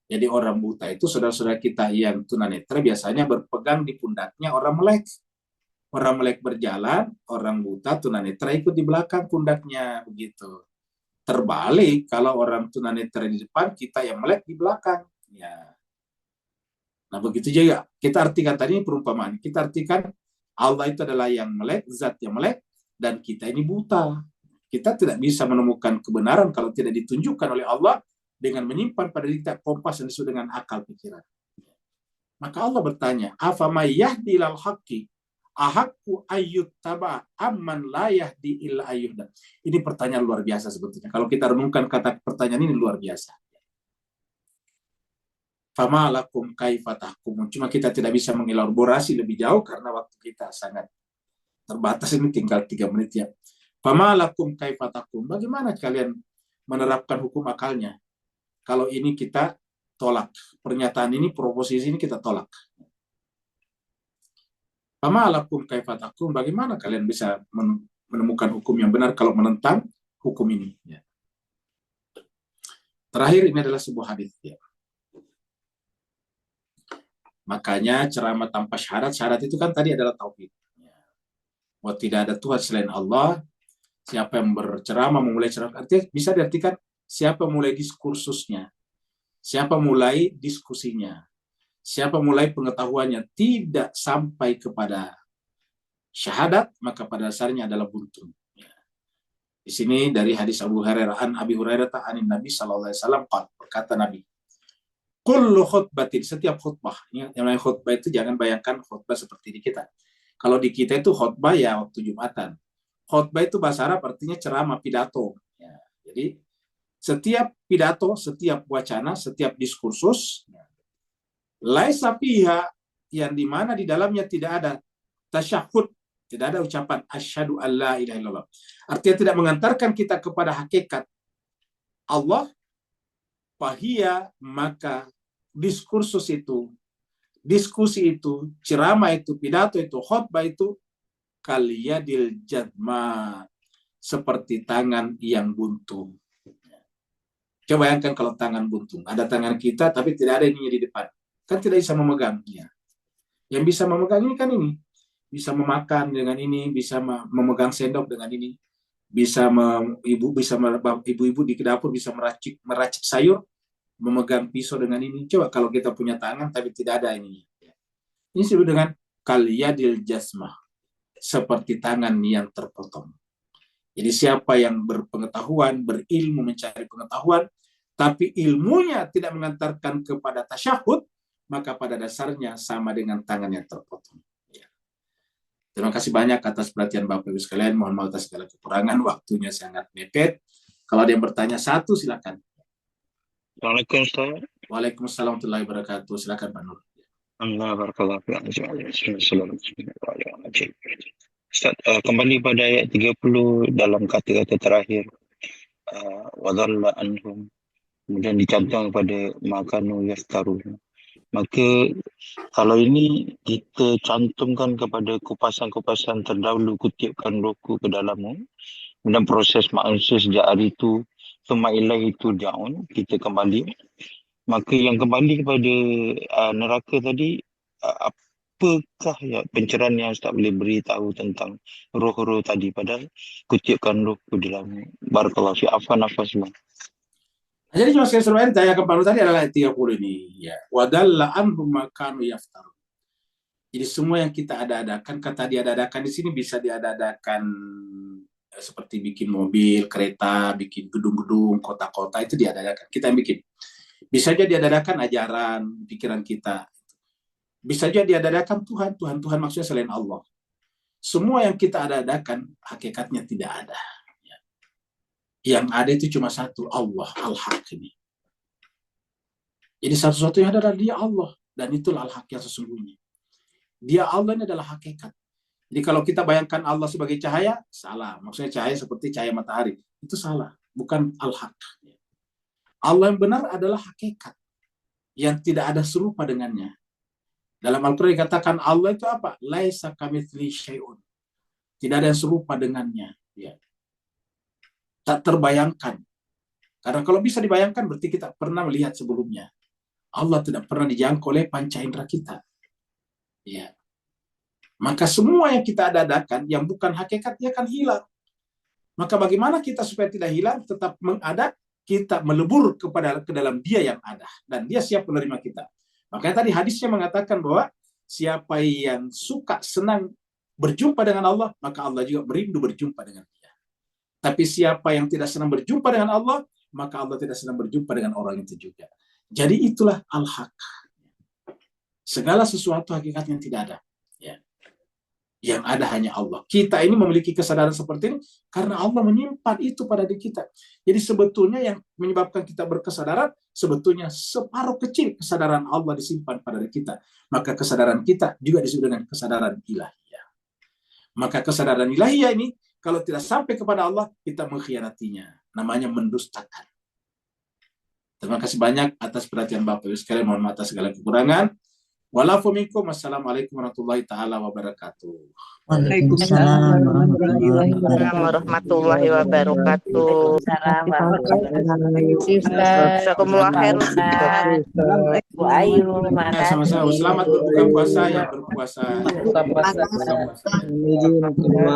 Jadi orang buta itu saudara-saudara kita yang tunanetra biasanya berpegang di pundaknya orang melek. Orang melek berjalan, orang buta tunanetra ikut di belakang pundaknya, begitu. Terbalik kalau orang tunanetra di depan, kita yang melek di belakang. Ya. Nah, begitu juga kita artikan tadi perumpamaan. Kita artikan Allah itu adalah yang melek, zat yang melek, dan kita ini buta. Kita tidak bisa menemukan kebenaran kalau tidak ditunjukkan oleh Allah dengan menyimpan pada diri kita kompas yang disebut dengan akal pikiran. Maka Allah bertanya, afama yahdi ilal haqqi ahakku ayyut taba amman la yahdi illa ayyuhda. Ini pertanyaan luar biasa sebetulnya. Kalau kita renungkan kata pertanyaan ini luar biasa. Fama lakum kaifa tahkumun. Cuma kita tidak bisa mengelaborasi lebih jauh karena waktu kita sangat terbatas, ini tinggal 3 menit ya. Fama lakum kaifa tahkumun. Bagaimana kalian menerapkan hukum akalnya? Kalau ini kita tolak. Pernyataan ini, proposisi ini kita tolak. Fama lakum kaifa tahkumun. Bagaimana kalian bisa menemukan hukum yang benar kalau menentang hukum ini? Ya. Terakhir, ini adalah sebuah hadis ya. Makanya ceramah tanpa syarat, syarat itu kan tadi adalah tauhid. Bahwa tidak ada Tuhan selain Allah. Siapa yang berceramah, memulai ceramah, artinya bisa diartikan siapa mulai diskursusnya, siapa mulai diskusinya, siapa mulai pengetahuannya tidak sampai kepada syahadat, maka pada dasarnya adalah buntu. Di sini dari hadis Abu Hurairah, an Abi Hurairah ta'anin Nabi sallallahu alaihi wasallam, berkata Nabi, kullu khutbatin, setiap khutbah, yang namanya khutbah itu jangan bayangkan khutbah seperti di kita. Kalau di kita itu khutbah ya waktu Jumatan. Khutbah itu bahasa Arab artinya ceramah, pidato. Ya, jadi setiap pidato, setiap wacana, setiap diskursus, laisa fiha, yang dimana di dalamnya tidak ada tasyahud, tidak ada ucapan asyhadu alla ilaha illallah. Artinya tidak mengantarkan kita kepada hakikat Allah, fahia, maka diskursus itu, diskusi itu, ceramah itu, pidato itu, khutbah itu, kaliyadil jadma, seperti tangan yang buntung. Coba bayangkan kalau tangan buntung, ada tangan kita tapi tidak ada ininya di depan, kan tidak bisa memegangnya. Yang bisa memegang ini kan ini, bisa memakan dengan ini, bisa memegang sendok dengan ini, bisa ibu-ibu di dapur bisa meracik sayur, memegang pisau dengan ini. Coba kalau kita punya tangan tapi tidak ada ini. Ini disebut dengan kaliyadil jasmah, seperti tangan yang terpotong. Jadi siapa yang berpengetahuan, berilmu, mencari pengetahuan, tapi ilmunya tidak mengantarkan kepada tasyahud, maka pada dasarnya sama dengan tangan yang terpotong. Terima kasih banyak atas perhatian Bapak Ibu sekalian. Mohon maaf atas segala kekurangan, waktunya sangat mepet. Kalau ada yang bertanya satu, silakan. Waalaikumsalam. Waalaikumsalam warahmatullahi wabarakatuh. Silakan Pak Nur. Ustaz, kembali pada ayat 30 dalam kata-kata terakhir, wadalla anhum, kemudian dicantum pada makanu yaftarun. Maka kalau ini kita cantumkan kepada kupasan-kupasan terdahulu, kutipkan rohku ke dalammu, kemudian proses manusia sejak hari itu, summa ilaihi turja'un, kita kembali. Maka yang kembali kepada neraka tadi, apakah ya pencerahan yang Ustaz boleh beritahu tentang roh-roh tadi, padahal kutipkan rohku di dalam. Barakallahu fi afwan semua. Jadi cuma saya suruh tanya ke Pak Nur tadi adalah ayat 30 ini. Ya. Wadalla anhum makanu yaftarun. Jadi semua yang kita ada-adakan, kata diada-adakan di sini bisa diada-adakan seperti bikin mobil, kereta, bikin gedung-gedung, kota-kota, itu diada-adakan. Kita yang bikin. Bisa jadi diada-adakan ajaran, pikiran kita. Bisa jadi diada-adakan Tuhan. Tuhan maksudnya selain Allah. Semua yang kita ada-adakan, hakikatnya tidak ada. Yang ada itu cuma satu, Allah, Al-Haq ini. Jadi satu-satu yang ada adalah dia Allah. Dan itulah Al-Haq yang sesungguhnya. Dia Allah ini adalah hakikat. Jadi kalau kita bayangkan Allah sebagai cahaya, salah. Maksudnya cahaya seperti cahaya matahari. Itu salah. Bukan Al-Haq. Allah yang benar adalah hakikat. Yang tidak ada serupa dengannya. Dalam Al-Quran dikatakan Allah itu apa? Laisa kamitslihi syai'un. Tidak ada yang serupa dengannya. Ya. Tak terbayangkan. Karena kalau bisa dibayangkan berarti kita pernah melihat sebelumnya. Allah tidak pernah dijangkau oleh panca indera kita. Ya. Maka semua yang kita adakan yang bukan hakikatnya akan hilang. Maka bagaimana kita supaya tidak hilang, tetap mengada, kita melebur ke dalam Dia yang ada, dan Dia siap menerima kita. Makanya tadi hadisnya mengatakan bahwa siapa yang suka senang berjumpa dengan Allah, maka Allah juga merindu berjumpa dengan dia. Tapi siapa yang tidak senang berjumpa dengan Allah, maka Allah tidak senang berjumpa dengan orang itu juga. Jadi itulah al-haq. Segala sesuatu hakikatnya tidak ada. Ya. Yang ada hanya Allah. Kita ini memiliki kesadaran seperti ini karena Allah menyimpan itu pada diri kita. Jadi sebetulnya yang menyebabkan kita berkesadaran, sebetulnya separuh kecil kesadaran Allah disimpan pada diri kita. Maka kesadaran kita juga disebut dengan kesadaran ilahiyah. Maka kesadaran ilahiyah ini, kalau tidak sampai kepada Allah, kita mengkhianatinya. Namanya mendustakan. Terima kasih banyak atas perhatian Bapak Ibu sekalian. Mohon maaf atas segala kekurangan. Walafuminkum. Wassalamualaikum warahmatullahi taala wabarakatuh. Waalaikumsalam warahmatullahi wabarakatuh. Jazakumullah khair. Bu Ayu, makasih. Sama-sama. Selamat berbuka puasa yang berpuasa. Ini